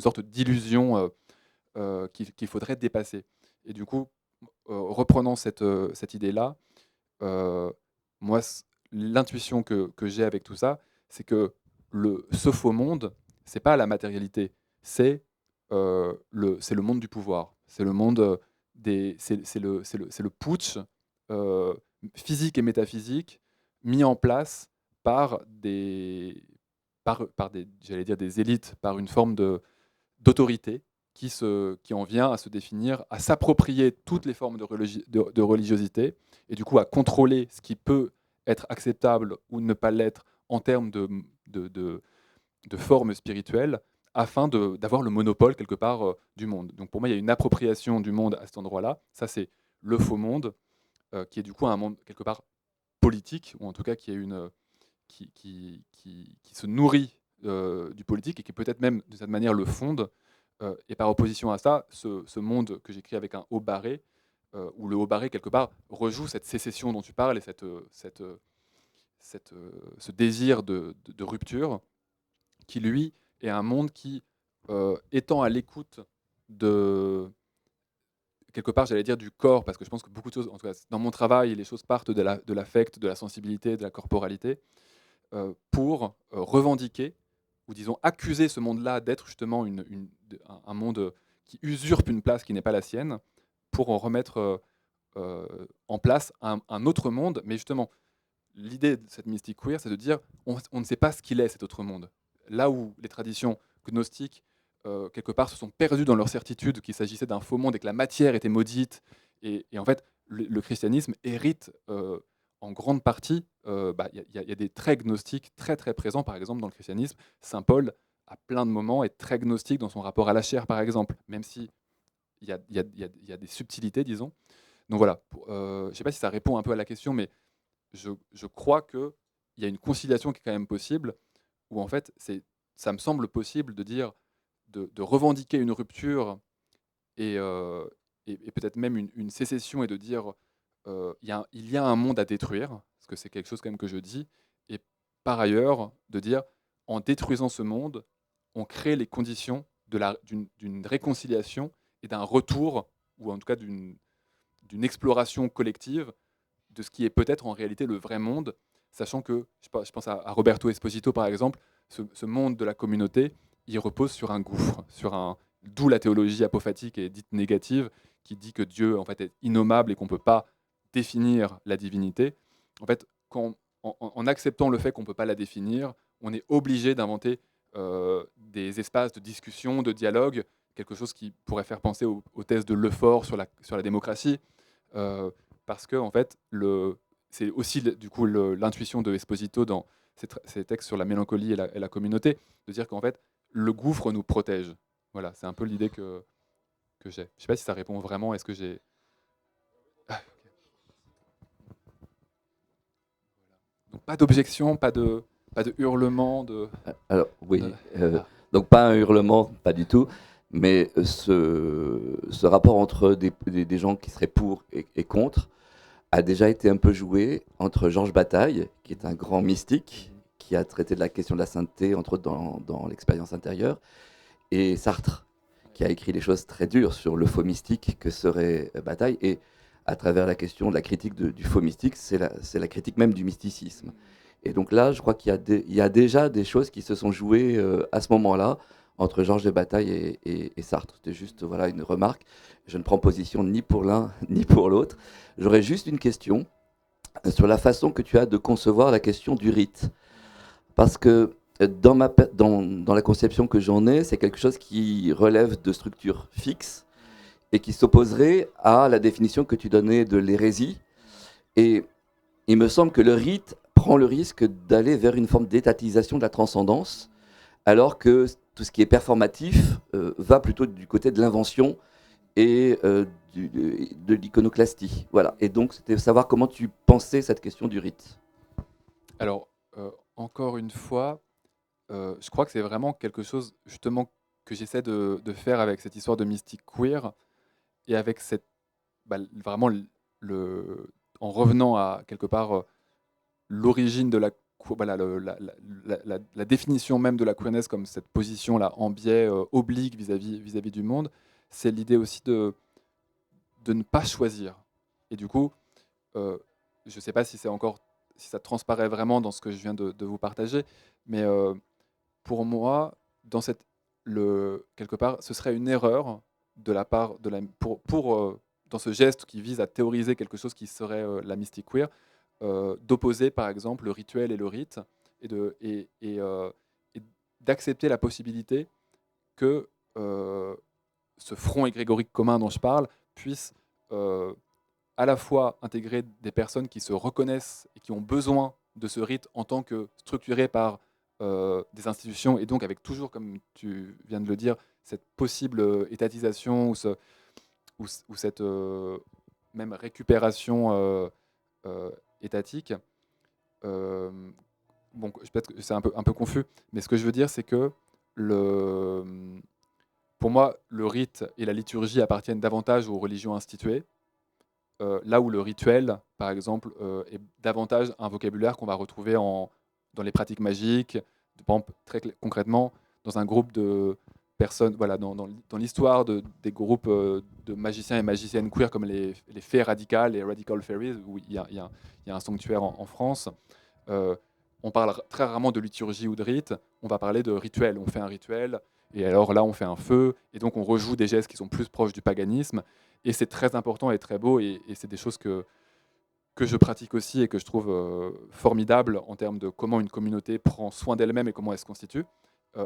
sorte d'illusion qu'il faudrait dépasser. Et du coup, reprenant cette idée-là, moi, l'intuition que j'ai avec tout ça, c'est que ce faux monde, c'est pas la matérialité, c'est le monde du pouvoir. C'est le monde c'est le putsch physique et métaphysique mis en place par j'allais dire des élites, par une forme d'autorité qui en vient à se définir, à s'approprier toutes les formes de religiosité, et du coup à contrôler ce qui peut être acceptable ou ne pas l'être en termes de formes spirituelles, afin d'avoir le monopole quelque part du monde. Donc pour moi, il y a une appropriation du monde à cet endroit-là. Ça, c'est le faux monde, qui est du coup un monde quelque part politique, ou en tout cas qui se nourrit du politique et qui peut-être même de cette manière le fonde. Et par opposition à ça, ce monde que j'écris avec un haut barré, où le haut barré, quelque part, rejoue cette sécession dont tu parles et ce désir de rupture, qui, lui, est un monde qui étant à l'écoute de, quelque part, j'allais dire du corps, parce que je pense que beaucoup de choses, en tout cas dans mon travail, les choses partent de l'affect, de la sensibilité, de la corporalité, pour revendiquer, ou disons accuser ce monde-là d'être justement un monde qui usurpe une place qui n'est pas la sienne, pour en remettre en place un autre monde. Mais justement, l'idée de cette mystique queer, c'est de dire on ne sait pas ce qu'il est, cet autre monde. Là où les traditions gnostiques, quelque part, se sont perdues dans leur certitude qu'il s'agissait d'un faux monde et que la matière était maudite. Et en fait, le christianisme hérite en grande partie, il y a des traits gnostiques très très présents, par exemple, dans le christianisme. Saint Paul, à plein de moments, est très gnostique dans son rapport à la chair, par exemple, même si il y a des subtilités, disons. Donc voilà, je ne sais pas si ça répond un peu à la question, mais je crois qu'il y a une conciliation qui est quand même possible, où en fait, ça me semble possible de dire, de revendiquer une rupture et peut-être même une sécession, et de dire il y a un monde à détruire, parce que c'est quelque chose quand même que je dis, et par ailleurs de dire en détruisant ce monde, on crée les conditions d'une réconciliation et d'un retour, ou en tout cas d'une exploration collective de ce qui est peut-être en réalité le vrai monde, sachant que, je pense à Roberto Esposito par exemple, ce monde de la communauté, il repose sur un gouffre, d'où la théologie apophatique et dite négative, qui dit que Dieu en fait est innommable et qu'on ne peut pas définir la divinité. En fait, en acceptant le fait qu'on ne peut pas la définir, on est obligé d'inventer des espaces de discussion, de dialogue, quelque chose qui pourrait faire penser aux thèses de Lefort sur la démocratie, parce que en fait, c'est aussi du coup l'intuition de Esposito dans ses textes sur la mélancolie et la communauté, de dire qu'en fait, le gouffre nous protège. Voilà, c'est un peu l'idée que j'ai. Je ne sais pas si ça répond vraiment. Est-ce que j'ai... Ah, ok. Donc, pas d'objection, pas de hurlement. Alors, oui. Ah. Donc, pas un hurlement, pas du tout. Mais ce rapport entre des gens qui seraient pour et contre a déjà été un peu joué entre Georges Bataille, qui est un grand mystique, qui a traité de la question de la sainteté, entre autres dans l'expérience intérieure, et Sartre, qui a écrit des choses très dures sur le faux mystique que serait Bataille. Et à travers la question de la critique du faux mystique, c'est la critique même du mysticisme. Et donc là, je crois qu'il y a déjà des choses qui se sont jouées à ce moment-là entre Georges de Bataille et Sartre. C'était juste voilà, une remarque. Je ne prends position ni pour l'un ni pour l'autre. J'aurais juste une question sur la façon que tu as de concevoir la question du rite. Parce que dans la conception que j'en ai, c'est quelque chose qui relève de structures fixes et qui s'opposerait à la définition que tu donnais de l'hérésie. Et il me semble que le rite prend le risque d'aller vers une forme d'étatisation de la transcendance, alors que tout ce qui est performatif va plutôt du côté de l'invention et de l'iconoclastie. Voilà. Et donc, c'était savoir comment tu pensais cette question du rite. Alors, encore une fois, je crois que c'est vraiment quelque chose justement que j'essaie de faire avec cette histoire de mystique queer, et avec vraiment en revenant à quelque part l'origine de la définition même de la queerness comme cette position là en biais oblique vis-à-vis du monde, c'est l'idée aussi de ne pas choisir. Et du coup, je ne sais pas si ça transparaît vraiment dans ce que je viens de vous partager, mais pour moi, quelque part, ce serait une erreur de la part dans ce geste qui vise à théoriser quelque chose qui serait la mystique queer, d'opposer par exemple le rituel et le rite, et d'accepter la possibilité que ce front égrégorique commun dont je parle puisse à la fois intégrer des personnes qui se reconnaissent et qui ont besoin de ce rite en tant que structuré par des institutions, et donc avec toujours, comme tu viens de le dire, cette possible étatisation ou cette même récupération étatique. Bon, peut-être que c'est un peu confus, mais ce que je veux dire, c'est que pour moi, le rite et la liturgie appartiennent davantage aux religions instituées, là où le rituel, par exemple, est davantage un vocabulaire qu'on va retrouver dans les pratiques magiques, par exemple, très concrètement, dans un groupe de personnes, voilà, dans l'histoire des groupes de magiciens et magiciennes queer comme les fées radicales, les Radical Fairies, où il y a un sanctuaire en France. On parle très rarement de liturgie ou de rite, on va parler de rituel. On fait un rituel, et alors là, on fait un feu, et donc on rejoue des gestes qui sont plus proches du paganisme, et c'est très important et très beau, et c'est des choses que je pratique aussi et que je trouve formidable en termes de comment une communauté prend soin d'elle-même et comment elle se constitue,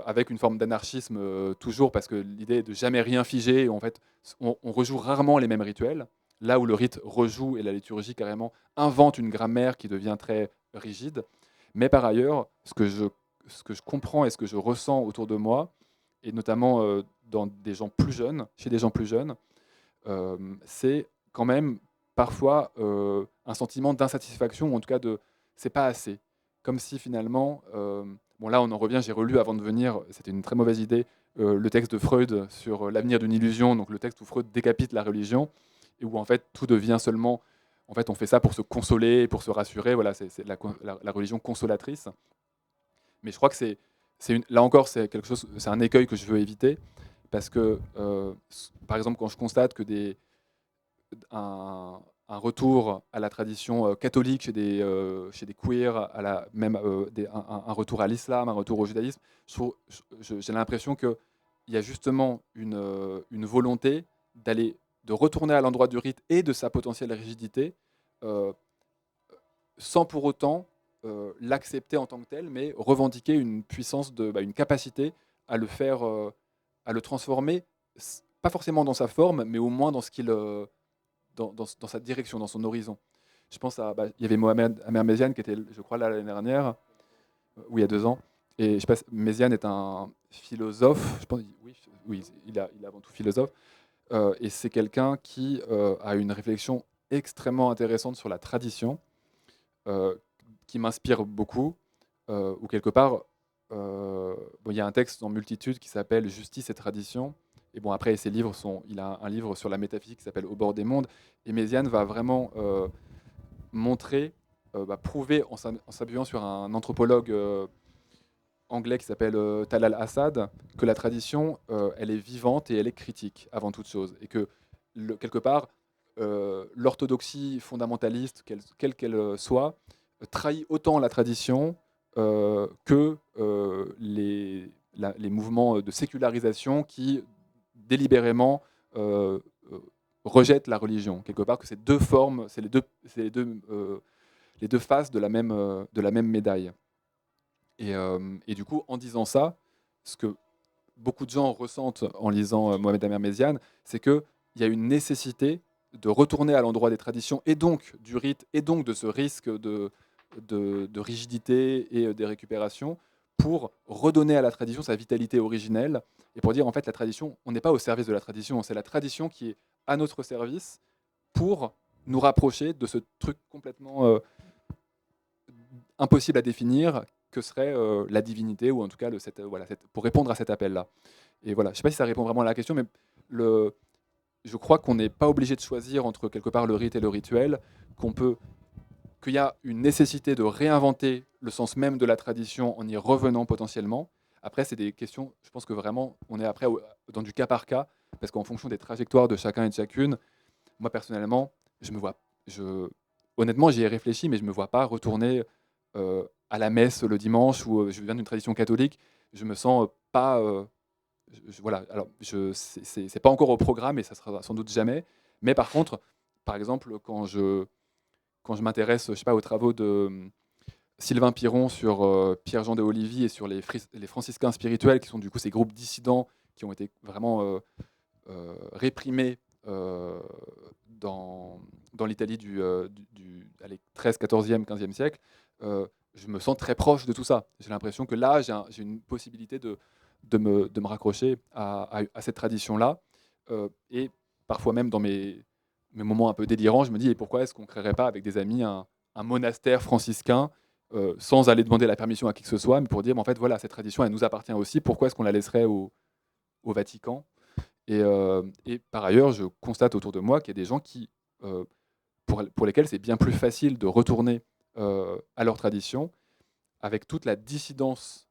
avec une forme d'anarchisme toujours, parce que l'idée est de jamais rien figer, et en fait, on rejoue rarement les mêmes rituels, là où le rite rejoue et la liturgie carrément invente une grammaire qui devient très rigide. Mais par ailleurs, ce que je comprends et ce que je ressens autour de moi, et notamment dans des gens plus jeunes, chez des gens plus jeunes, c'est quand même parfois un sentiment d'insatisfaction, ou en tout cas de c'est pas assez. Comme si finalement, bon là on en revient, j'ai relu avant de venir, c'était une très mauvaise idée, le texte de Freud sur l'avenir d'une illusion, donc le texte où Freud décapite la religion, et où en fait tout devient seulement, en fait on fait ça pour se consoler, pour se rassurer, voilà, c'est la religion consolatrice. Mais je crois que là encore c'est quelque chose, c'est un écueil que je veux éviter, parce que par exemple quand je constate que un retour à la tradition catholique chez des queers, même un retour à l'islam, un retour au judaïsme, j'ai l'impression qu'il y a justement une volonté de retourner à l'endroit du rite et de sa potentielle rigidité, sans pour autant l'accepter en tant que tel, mais revendiquer une puissance, une capacité à le faire, à le transformer, pas forcément dans sa forme, mais au moins dans ce qu'il dans sa direction, dans son horizon. Je pense il y avait Mohamed Amer Méziane qui était, je crois, là l'année dernière, ou il y a 2 ans. Et je sais pas, Méziane est un philosophe, je pense, oui, il est avant tout philosophe. Et c'est quelqu'un qui a une réflexion extrêmement intéressante sur la tradition, qui m'inspire beaucoup, ou quelque part, il y a un texte en Multitude qui s'appelle Justice et tradition. Et bon, après, il a un livre sur la métaphysique qui s'appelle Au bord des mondes. Et Méziane va vraiment montrer, prouver en s'appuyant sur un anthropologue anglais qui s'appelle Talal Assad, que la tradition, elle est vivante et elle est critique avant toute chose. Et que, quelque part, l'orthodoxie fondamentaliste, quelle qu'elle soit, trahit autant la tradition que les mouvements de sécularisation qui délibérément rejettent la religion. Quelque part, que ces deux formes, c'est les deux faces de la même médaille. Et du coup, en disant ça, ce que beaucoup de gens ressentent en lisant Mohamed Amer Méziane, c'est qu'il y a une nécessité de retourner à l'endroit des traditions, et donc du rite, et donc de ce risque de rigidité et des récupérations, pour redonner à la tradition sa vitalité originelle, et pour dire en fait la tradition, on n'est pas au service de la tradition, c'est la tradition qui est à notre service pour nous rapprocher de ce truc complètement impossible à définir que serait la divinité, ou en tout cas pour répondre à cet appel-là. Et voilà, je ne sais pas si ça répond vraiment à la question, mais je crois qu'on n'est pas obligé de choisir entre quelque part le rite et le rituel, qu'il y a une nécessité de réinventer le sens même de la tradition en y revenant potentiellement. Après, c'est des questions, je pense que vraiment, on est après dans du cas par cas, parce qu'en fonction des trajectoires de chacun et de chacune, moi personnellement, honnêtement, j'y ai réfléchi, mais je ne me vois pas retourner à la messe le dimanche, où je viens d'une tradition catholique, je me sens pas... voilà, alors c'est pas encore au programme, et ça sera sans doute jamais, mais par contre, par exemple, quand je m'intéresse, je sais pas, aux travaux de Sylvain Piron sur Pierre-Jean de Olivy et sur les franciscains spirituels, qui sont du coup ces groupes dissidents qui ont été vraiment réprimés dans l'Italie du 13, 14e, 15e siècle. Je me sens très proche de tout ça. J'ai l'impression que là, j'ai une possibilité de me raccrocher à cette tradition-là. Et parfois même dans mes moments un peu délirants, je me dis, et pourquoi est-ce qu'on ne créerait pas avec des amis un monastère franciscain, sans aller demander la permission à qui que ce soit, mais pour dire, en fait, voilà, cette tradition, elle nous appartient aussi, pourquoi est-ce qu'on la laisserait au Vatican ? Et par ailleurs, je constate autour de moi qu'il y a des gens pour lesquels c'est bien plus facile de retourner à leur tradition, avec toute la dissidence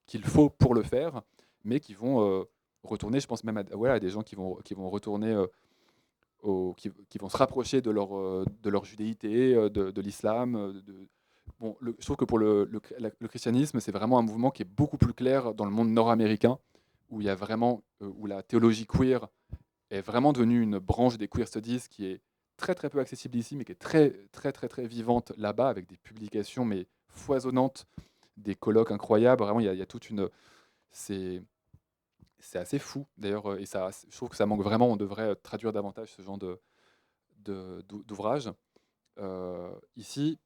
qu'il faut pour le faire, mais qui vont retourner, je pense même à des gens qui vont retourner, qui vont se rapprocher de leur judéité, de l'islam. Bon, je trouve que pour le christianisme, c'est vraiment un mouvement qui est beaucoup plus clair dans le monde nord-américain, où il y a vraiment, où la théologie queer est vraiment devenue une branche des queer studies qui est très très peu accessible ici, mais qui est très très très très vivante là-bas, avec des publications mais foisonnantes, des colloques incroyables. Vraiment, il y a toute une... C'est assez fou d'ailleurs, et ça, je trouve que ça manque vraiment. On devrait traduire davantage ce genre d'ouvrage. Ici,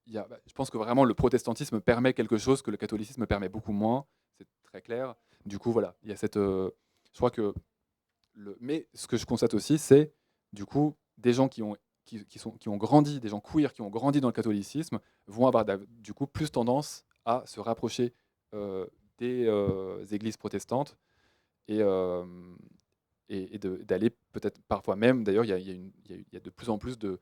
je pense que vraiment le protestantisme permet quelque chose que le catholicisme permet beaucoup moins, c'est très clair. Du coup, voilà, il y a cette... je crois que... mais ce que je constate aussi, c'est du coup des gens qui ont grandi, des gens queer qui ont grandi dans le catholicisme, vont avoir du coup plus tendance à se rapprocher des églises protestantes et d'aller peut-être parfois même, d'ailleurs, il y a de plus en plus de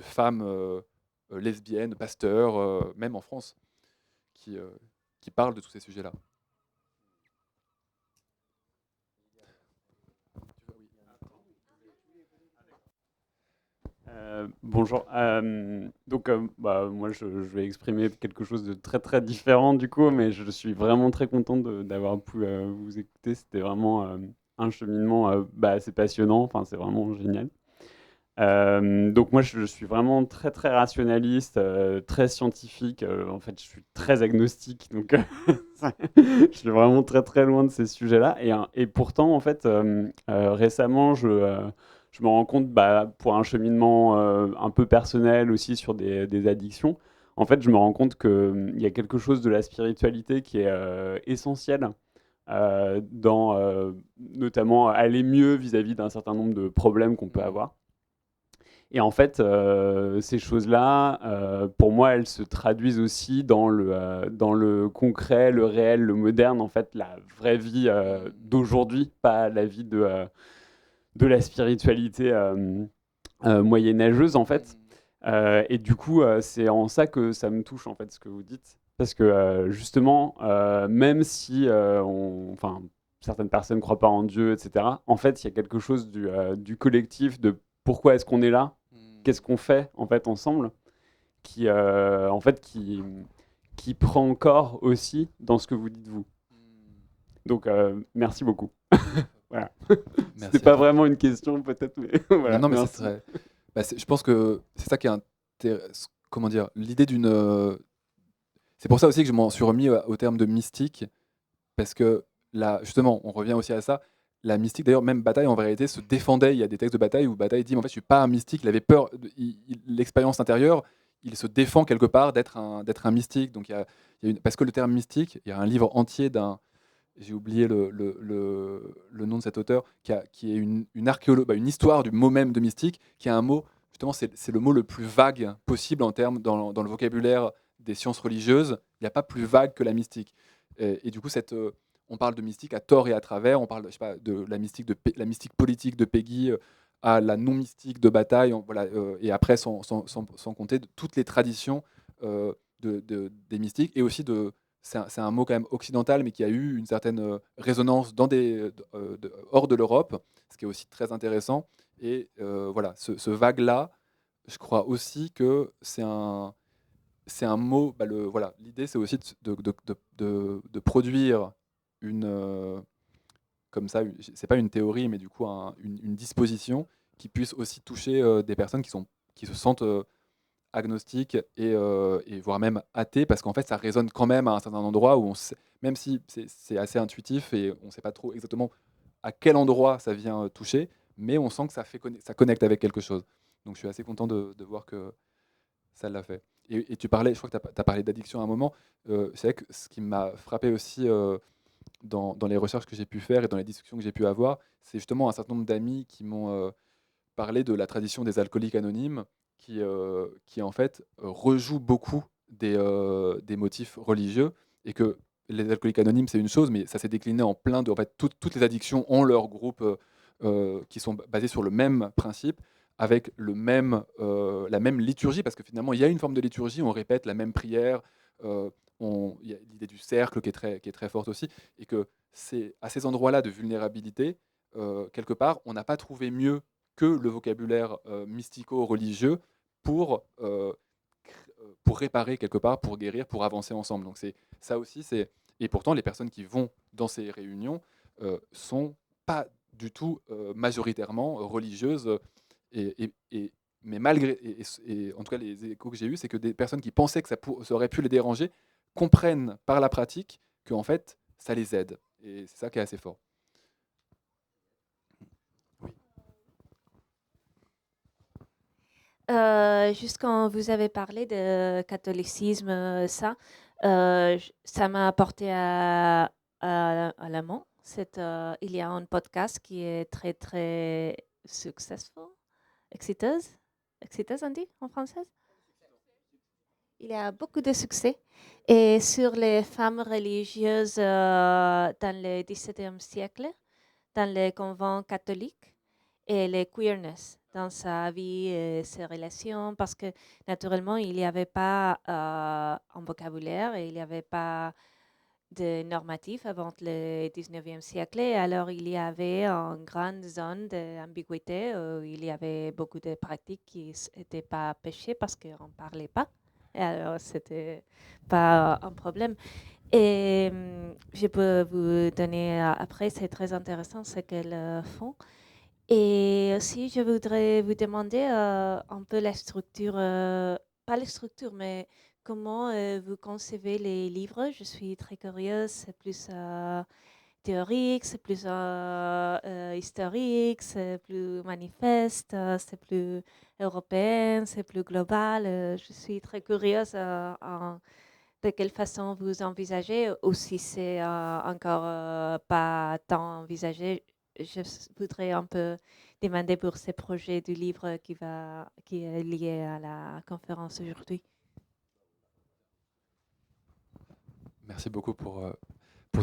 femmes lesbiennes, pasteurs, même en France, qui parlent de tous ces sujets-là. Bonjour. Moi, je vais exprimer quelque chose de très très différent du coup, mais je suis vraiment très content d'avoir pu vous écouter. C'était vraiment un cheminement assez passionnant. Enfin, c'est vraiment génial. Donc moi, je suis vraiment très très rationaliste, très scientifique. En fait, je suis très agnostique, donc je suis vraiment très très loin de ces sujets-là. Et pourtant, en fait, récemment, je me rends compte, pour un cheminement un peu personnel aussi sur des addictions, en fait, je me rends compte qu'il y a quelque chose de la spiritualité qui est essentiel dans notamment aller mieux vis-à-vis d'un certain nombre de problèmes qu'on peut avoir. Et en fait, ces choses-là, pour moi, elles se traduisent aussi dans le concret, le réel, le moderne, en fait, la vraie vie d'aujourd'hui, pas la vie de la spiritualité moyenâgeuse, en fait. Et du coup, c'est en ça que ça me touche, en fait, ce que vous dites. Parce que, justement, même si certaines personnes ne croient pas en Dieu, etc., en fait, il y a quelque chose du collectif, de pourquoi est-ce qu'on est là, qu'est-ce qu'on fait, en fait, ensemble, qui prend corps aussi dans ce que vous dites, vous. Donc, merci beaucoup. Voilà. C'était pas vraiment une question, peut-être, mais voilà. Non, mais c'est très... je pense que c'est ça qui est intéressant. Comment dire, l'idée d'une... C'est pour ça aussi que je m'en suis remis au terme de mystique, parce que là, justement, on revient aussi à ça. La mystique, d'ailleurs, même Bataille, en vérité, se défendait. Il y a des textes de Bataille où Bataille dit, en fait, je suis pas un mystique. Il avait peur, l'expérience intérieure, il se défend quelque part d'être un mystique. Donc, parce que le terme mystique, il y a un livre entier j'ai oublié le nom de cet auteur, qui est une histoire du mot même de mystique, qui a un mot, justement, c'est le mot le plus vague possible en termes dans le vocabulaire des sciences religieuses. Il n'y a pas plus vague que la mystique. Et du coup, on parle de mystique à tort et à travers. On parle, je sais pas, de la mystique politique de Peggy à la non-mystique de Bataille. Et après, sans compter de toutes les traditions des mystiques, et aussi c'est un mot quand même occidental, mais qui a eu une certaine résonance hors de l'Europe, ce qui est aussi très intéressant. Et voilà, ce vague-là, je crois aussi que c'est un mot. Voilà, l'idée, c'est aussi de produire comme ça, c'est pas une théorie, mais du coup une disposition qui puisse aussi toucher des personnes qui se sentent agnostiques et voire même athées, parce qu'en fait ça résonne quand même à un certain endroit où même si c'est assez intuitif et on ne sait pas trop exactement à quel endroit ça vient toucher, mais on sent que ça connecte avec quelque chose. Donc je suis assez content de voir que ça l'a fait. Et tu parlais, je crois que tu as parlé d'addiction à un moment. C'est vrai que ce qui m'a frappé aussi dans les recherches que j'ai pu faire et dans les discussions que j'ai pu avoir, c'est justement un certain nombre d'amis qui m'ont parlé de la tradition des alcooliques anonymes, qui en fait rejoue beaucoup des motifs religieux, et que les alcooliques anonymes, c'est une chose, mais ça s'est décliné en plein de... En fait, toutes les addictions ont leur groupe qui sont basés sur le même principe, avec la même liturgie, parce que finalement, il y a une forme de liturgie, on répète la même prière, il y a l'idée du cercle qui est très forte aussi, et que c'est à ces endroits-là de vulnérabilité, quelque part, on n'a pas trouvé mieux que le vocabulaire mystico-religieux pour, pour réparer quelque part, pour guérir, pour avancer ensemble. Donc c'est ça aussi, et pourtant les personnes qui vont dans ces réunions sont pas du tout majoritairement religieuses, mais malgré, et en tout cas les échos que j'ai eus, c'est que des personnes qui pensaient que ça aurait pu les déranger comprennent par la pratique que en fait ça les aide, et c'est ça qui est assez fort. Juste quand vous avez parlé de catholicisme, ça m'a apporté à l'amont. Il y a un podcast qui est très, très successful, exiteuse, on dit en français. Il y a beaucoup de succès. Et sur les femmes religieuses dans le XVIIe siècle, dans les convents catholiques, et les queerness dans sa vie et ses relations, parce que naturellement, il n'y avait pas un vocabulaire et il n'y avait pas de normatif avant le 19e siècle. Et alors, il y avait une grande zone d'ambiguïté où il y avait beaucoup de pratiques qui n'étaient pas péchées parce qu'on ne parlait pas. Et alors, ce n'était pas un problème. Et je peux vous donner après, c'est très intéressant ce qu'elles font. Et aussi, je voudrais vous demander un peu la structure, pas la structure, mais comment vous concevez les livres. Je suis très curieuse, c'est plus théorique, c'est plus historique, c'est plus manifeste, c'est plus européen, c'est plus global. Je suis très curieuse de quelle façon vous envisagez, ou si c'est encore pas tant envisagé. Je voudrais un peu demander pour ces projets du livre qui est lié à la conférence aujourd'hui. Merci beaucoup pour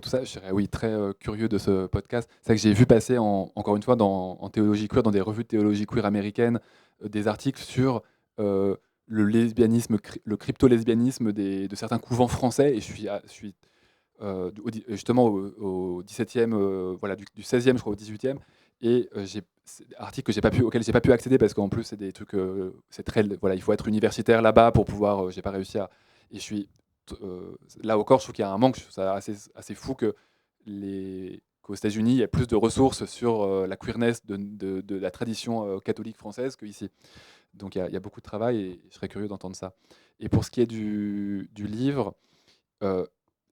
tout ça. Je serais très curieux de ce podcast. C'est vrai que j'ai vu passer, encore une fois, en théologie queer, dans des revues de théologie queer américaines, des articles sur le lesbianisme, le crypto-lesbianisme de certains couvents français. Et je suis justement au 17e, voilà, du 16e, je crois, au 18e. Et j'ai articles auxquels j'ai pas pu accéder parce qu'en plus, c'est des trucs, voilà, il faut être universitaire là-bas pour pouvoir, j'ai pas réussi à. Et je suis là encore, je trouve qu'il y a un manque. Je trouve ça assez fou qu'aux États-Unis, il y a plus de ressources sur la queerness de la tradition catholique française qu'ici. Donc il y a beaucoup de travail et je serais curieux d'entendre ça. Et pour ce qui est du livre,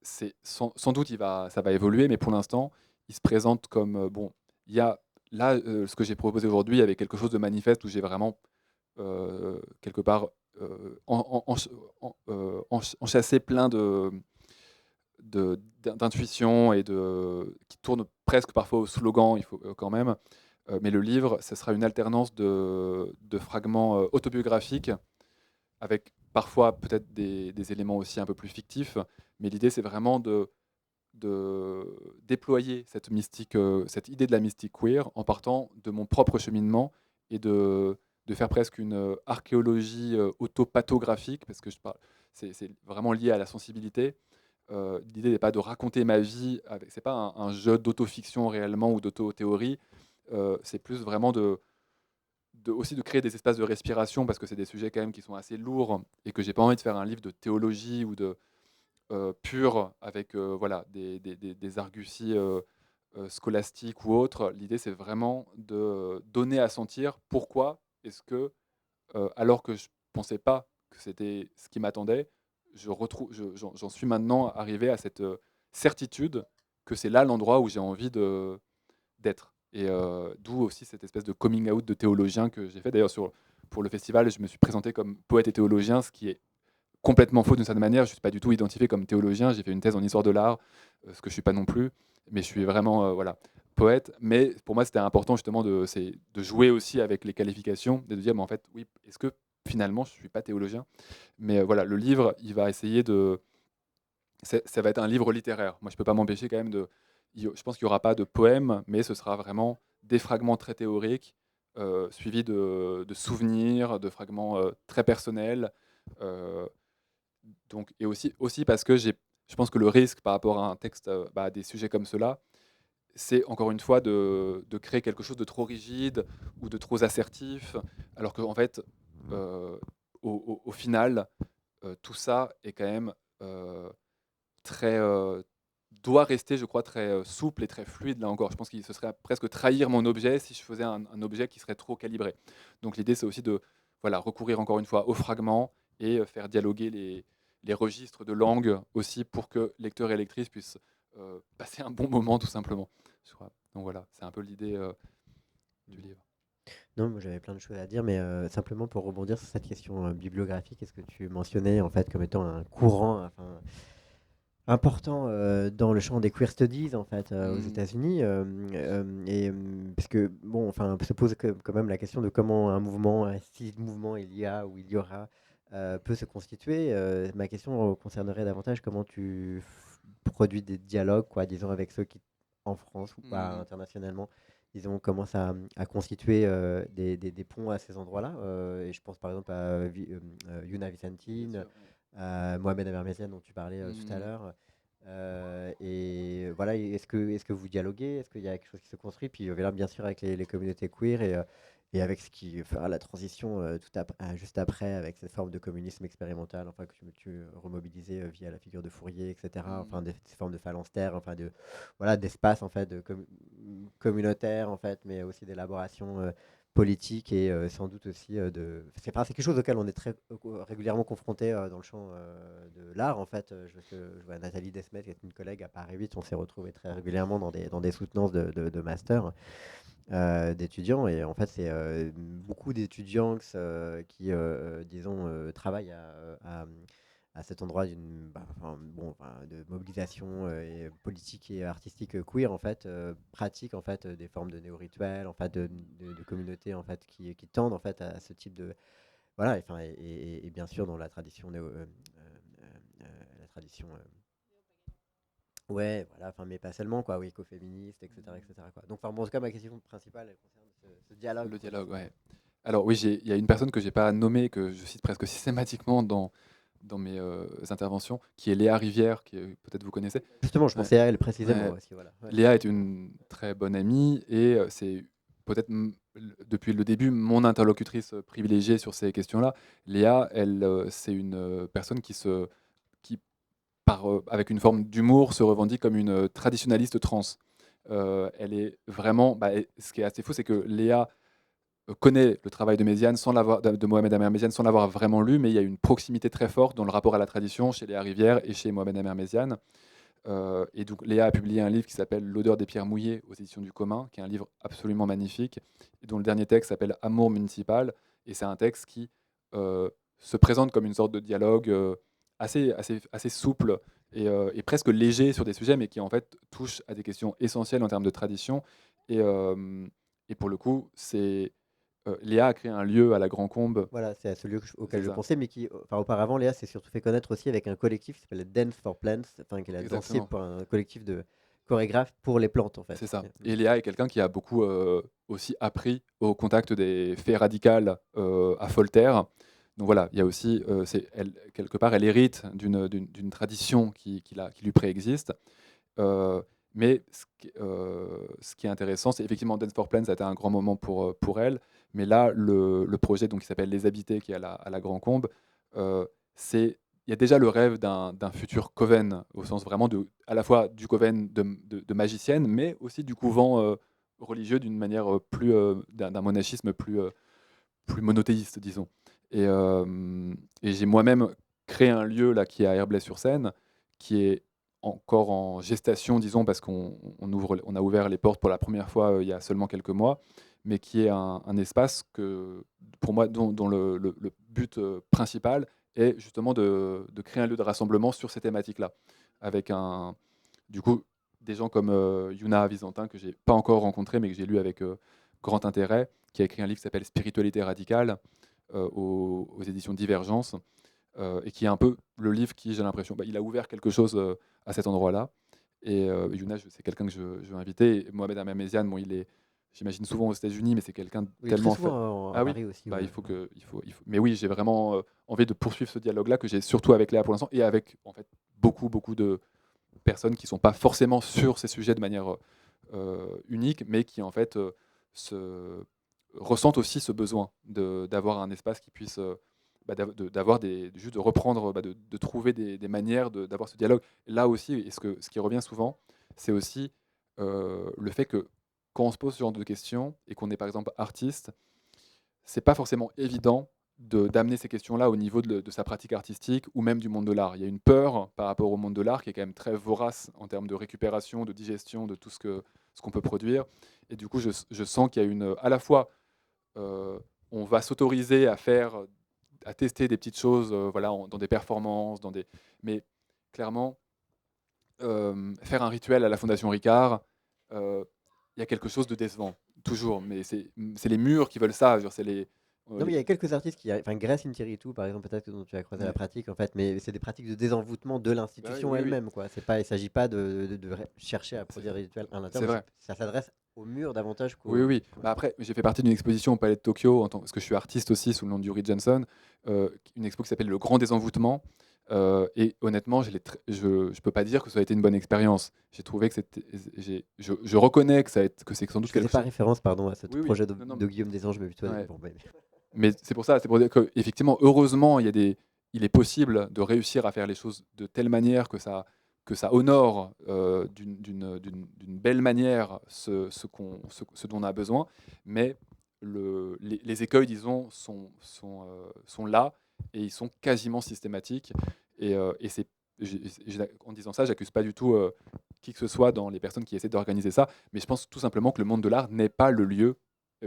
c'est sans doute ça va évoluer, mais pour l'instant, il se présente comme bon. Il y a là ce que j'ai proposé aujourd'hui avec quelque chose de manifeste où j'ai vraiment quelque part enchâssé plein d'intuitions et qui tournent presque parfois au slogan, il faut quand même. Mais le livre, ce sera une alternance de fragments autobiographiques avec parfois peut-être des éléments aussi un peu plus fictifs. Mais l'idée, c'est vraiment de déployer cette mystique, cette idée de la mystique queer en partant de mon propre cheminement et de faire presque une archéologie autopathographique, parce que c'est vraiment lié à la sensibilité. L'idée n'est pas de raconter ma vie, c'est pas un jeu d'autofiction réellement ou d'autothéorie, c'est plus vraiment aussi de créer des espaces de respiration, parce que c'est des sujets quand même qui sont assez lourds et que j'ai pas envie de faire un livre de théologie ou de pur avec voilà, des arguties scolastiques ou autres. L'idée, c'est vraiment de donner à sentir pourquoi est-ce que, alors que je pensais pas que c'était ce qui m'attendait, j'en suis maintenant arrivé à cette certitude que c'est là l'endroit où j'ai envie d'être. Et d'où aussi cette espèce de coming out de théologien que j'ai fait. D'ailleurs, pour le festival, je me suis présenté comme poète et théologien, ce qui est complètement faux d'une certaine manière. Je ne suis pas du tout identifié comme théologien. J'ai fait une thèse en histoire de l'art, ce que je ne suis pas non plus. Mais je suis vraiment voilà, poète. Mais pour moi, c'était important justement de jouer aussi avec les qualifications, de dire, mais en fait, oui, est-ce que finalement, je ne suis pas théologien? Mais voilà, le livre, il va essayer de... Ça va être un livre littéraire. Moi, je ne peux pas m'empêcher quand même de... Je pense qu'il n'y aura pas de poèmes, mais ce sera vraiment des fragments très théoriques, suivis de souvenirs, de fragments très personnels, et aussi parce que je pense que le risque par rapport à un texte, à des sujets comme ceux-là, c'est encore une fois de créer quelque chose de trop rigide ou de trop assertif, alors qu'en fait, au final, tout ça est quand même très doit rester, je crois, très souple et très fluide. Là encore, je pense que ce serait presque trahir mon objet si je faisais un objet qui serait trop calibré. Donc l'idée, c'est aussi de recourir encore une fois aux fragments et faire dialoguer les registres de langue aussi pour que lecteurs et lectrices puissent passer un bon moment tout simplement. Je crois. Donc voilà, c'est un peu l'idée du livre. Non, moi j'avais plein de choses à dire, mais simplement pour rebondir sur cette question bibliographique, est-ce que tu mentionnais en fait comme étant un courant important dans le champ des queer studies en fait aux États-Unis, parce que bon, enfin, se pose quand même la question de comment un mouvement, si mouvement il y a ou il y aura, peut se constituer. Ma question concernerait davantage comment tu produis des dialogues, quoi, disons avec ceux qui, en France ou pas internationalement, disons, commencent à constituer des ponts à ces endroits-là. Et je pense par exemple à Yuna Vicentine, Mohamed Amermesian dont tu parlais tout à l'heure. Et voilà, est-ce que vous dialoguez? Est-ce qu'il y a quelque chose qui se construit? Puis là, bien sûr, avec les communautés queer et avec ce qui fera la transition juste après, avec cette forme de communisme expérimental, enfin, que tu remobilisais via la figure de Fourier, etc. Enfin, ces formes de phalanstère, enfin, voilà, d'espace, en fait, communautaire, en fait, mais aussi d'élaboration politique et sans doute aussi c'est quelque chose auquel on est très régulièrement confronté dans le champ de l'art en fait. Je vois Nathalie Desmet qui est une collègue à Paris 8, on s'est retrouvés très régulièrement dans des soutenances de master d'étudiants et en fait c'est beaucoup d'étudiants qui disons travaillent à cet endroit de mobilisation politique et artistique queer en fait, pratique en fait des formes de néo-rituels en fait de communautés en fait qui tendent en fait à ce type de voilà et bien sûr dans la tradition la tradition ouais voilà enfin mais pas seulement quoi oui écoféministe etc quoi donc enfin bon en tout cas ma question principale elle concerne ce dialogue le dialogue ouais. Alors oui, il y a une personne que j'ai pas nommée, que je cite presque systématiquement dans mes interventions, qui est Léa Rivière, qui peut-être vous connaissez. Justement, je pensais à elle précisément Ouais. aussi. Voilà. Ouais. Léa est une très bonne amie et c'est peut-être depuis le début mon interlocutrice privilégiée sur ces questions-là. Léa, c'est une personne qui avec une forme d'humour, se revendique comme une traditionnaliste trans. Elle est vraiment. Ce qui est assez fou, c'est que Léa connaît le travail de Méziane de Mohamed Amer Méziane sans l'avoir vraiment lu, mais il y a une proximité très forte dans le rapport à la tradition chez Léa Rivière et chez Mohamed Amer Méziane. Et donc Léa a publié un livre qui s'appelle L'odeur des pierres mouillées aux éditions du commun, qui est un livre absolument magnifique, et dont le dernier texte s'appelle Amour municipal, et c'est un texte qui se présente comme une sorte de dialogue assez souple et presque léger sur des sujets, mais qui en fait touche à des questions essentielles en termes de tradition. Et pour le coup, Léa a créé un lieu à la Grand Combe. Voilà, c'est ce lieu auquel je pensais, mais qui, auparavant, Léa s'est surtout fait connaître aussi avec un collectif qui s'appelle Dance for Plants, enfin, qu'elle a dansé pour un collectif de chorégraphes pour les plantes, en fait. C'est ça. Et Léa est quelqu'un qui a beaucoup aussi appris au contact des faits radicales à Voltaire. Donc voilà, il y a aussi, quelque part, elle hérite d'une tradition qui lui préexiste. Mais ce qui est intéressant, c'est effectivement Dance for Plants, ça a été un grand moment pour elle. Mais là, le projet donc, qui s'appelle Les Habités, qui est à la Grand Combe, il y a déjà le rêve d'un futur coven, au sens vraiment à la fois du coven de magicienne, mais aussi du couvent religieux d'une manière d'un monachisme plus monothéiste, disons. Et j'ai moi-même créé un lieu là qui est à Herblay-sur-Seine, qui est encore en gestation, disons, parce qu'on a ouvert les portes pour la première fois il y a seulement quelques mois, mais qui est un espace pour moi, dont le but principal est justement de créer un lieu de rassemblement sur ces thématiques-là, avec du coup, des gens comme Yuna Visantin, que je n'ai pas encore rencontré, mais que j'ai lu avec grand intérêt, qui a écrit un livre qui s'appelle Spiritualité radicale aux éditions Divergence, et qui est un peu le livre qui, j'ai l'impression, il a ouvert quelque chose à cet endroit-là. Et Yuna, c'est quelqu'un que je veux inviter. Et Mohamed Amer Méziane, j'imagine souvent aux États-Unis, mais c'est quelqu'un de Oui, tellement très souvent à Ah oui, Paris aussi. bah, Ouais. il faut. Mais oui, j'ai vraiment envie de poursuivre ce dialogue-là que j'ai surtout avec Léa pour l'instant et avec en fait beaucoup de personnes qui sont pas forcément sur ces sujets de manière unique, mais qui en fait se ressentent aussi ce besoin d'avoir un espace qui puisse d'avoir juste de reprendre, de trouver des manières d'avoir ce dialogue. Là aussi, et ce qui revient souvent, c'est aussi le fait que quand on se pose ce genre de questions et qu'on est par exemple artiste, c'est pas forcément évident d'amener ces questions-là au niveau de sa pratique artistique ou même du monde de l'art. Il y a une peur par rapport au monde de l'art qui est quand même très vorace en termes de récupération, de digestion, de tout ce qu'on peut produire. Et du coup, je sens qu'il y a à la fois, on va s'autoriser à tester des petites choses, voilà, dans des performances, mais clairement, faire un rituel à la Fondation Ricard, il y a quelque chose de décevant, toujours. Mais c'est les murs qui veulent ça. Genre, c'est Non, mais il y a quelques artistes enfin Grace Interitu, par exemple, peut-être que dont tu as croisé la Ouais. pratique, en fait, mais c'est des pratiques de désenvoûtement de l'institution oui, oui. elle-même, quoi. C'est pas, il s'agit pas de chercher à produire des rituels à C'est l'intérieur, vrai. ça s'adresse au mur davantage Oui, oui. Bah après, j'ai fait partie d'une exposition au Palais de Tokyo, parce que je suis artiste aussi sous le nom d'Yuri Johnson, une expo qui s'appelle Le Grand Désenvoûtement. Et honnêtement, je peux pas dire que ça a été une bonne expérience. J'ai trouvé que je reconnais que que c'est sans doute Je faisais quelque pas chose. référence, pardon, à ce Oui, oui. projet Non, non, de Guillaume Desanges, mais plutôt. ouais. Bon, Mais c'est pour dire que effectivement, heureusement, il est possible de réussir à faire les choses de telle manière que ça honore d'une belle manière ce dont on a besoin. Mais les écueils, disons, sont là et ils sont quasiment systématiques. Et en disant ça, j'accuse pas du tout qui que ce soit dans les personnes qui essaient d'organiser ça, mais je pense tout simplement que le monde de l'art n'est pas le lieu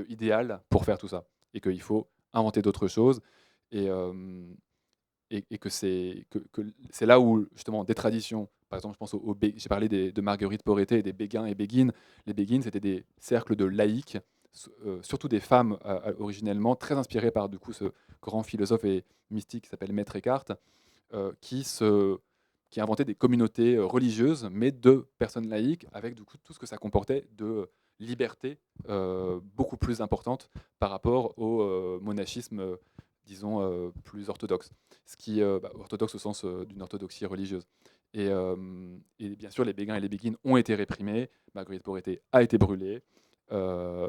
idéal pour faire tout ça et qu'il faut inventer d'autres choses et, que c'est là où justement des traditions, par exemple je pense j'ai parlé de Marguerite Porete et des Béguin et Béguine. Les Béguines c'était des cercles de laïcs, surtout des femmes originellement, très inspirées par du coup ce grand philosophe et mystique qui s'appelle Maître Eckhart, qui a inventé des communautés religieuses, mais de personnes laïques, avec du coup tout ce que ça comportait de liberté beaucoup plus importante par rapport au monachisme, disons, plus orthodoxe. Orthodoxe au sens d'une orthodoxie religieuse. Et bien sûr, les Béguins et les Béguines ont été réprimés, Marguerite Porete a été brûlée,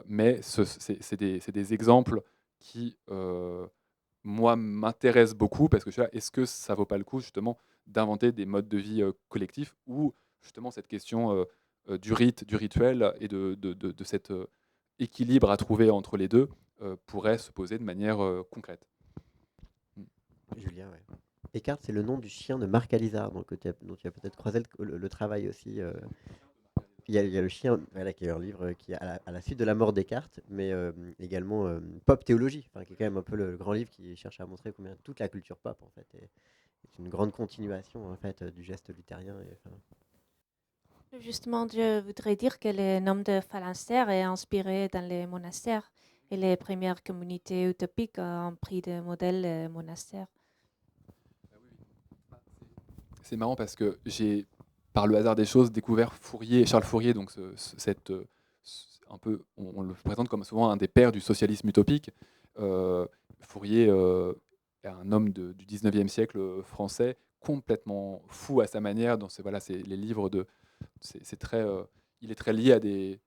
mais c'est des exemples qui, moi, m'intéressent beaucoup parce que je suis là, est-ce que ça vaut pas le coup justement d'inventer des modes de vie collectifs où justement cette question du rite, du rituel et de cet équilibre à trouver entre les deux pourrait se poser de manière concrète. Julien, ouais. Eckhart, c'est le nom du chien de Marc Alizard, donc, dont tu as peut-être croisé le travail aussi. Il y a le chien, voilà, qui est un livre qui est à la suite de la mort d'Eckhart, mais également Pop Théologie, enfin, qui est quand même un peu le grand livre qui cherche à montrer combien toute la culture pop en fait est une grande continuation en fait du geste luthérien. Justement, je voudrais dire que le nom de phalanstère est inspiré dans les monastères et les premières communautés utopiques ont pris de modèles monastères. C'est marrant parce que j'ai, par le hasard des choses, découvert Charles Fourier, donc un peu, on le présente comme souvent un des pères du socialisme utopique. Fourier est un homme du 19e siècle français, complètement fou à sa manière. Les livres il est très lié à des.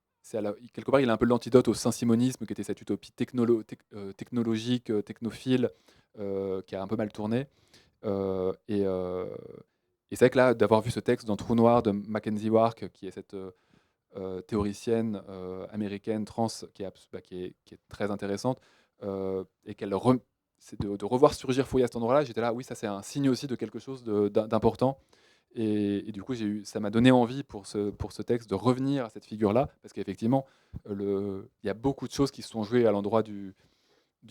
Quelque part, il est un peu l'antidote au saint-simonisme, qui était cette utopie technologique, technophile, qui a un peu mal tourné. Et c'est vrai que là, d'avoir vu ce texte dans Trou Noir de Mackenzie Wark, qui est cette théoricienne américaine trans qui est très intéressante, et c'est de revoir surgir Fourier à cet endroit-là, j'étais là, oui, ça c'est un signe aussi de quelque chose d'important. Et du coup, ça m'a donné envie pour ce texte de revenir à cette figure-là, parce qu'effectivement, il y a beaucoup de choses qui se sont jouées à l'endroit du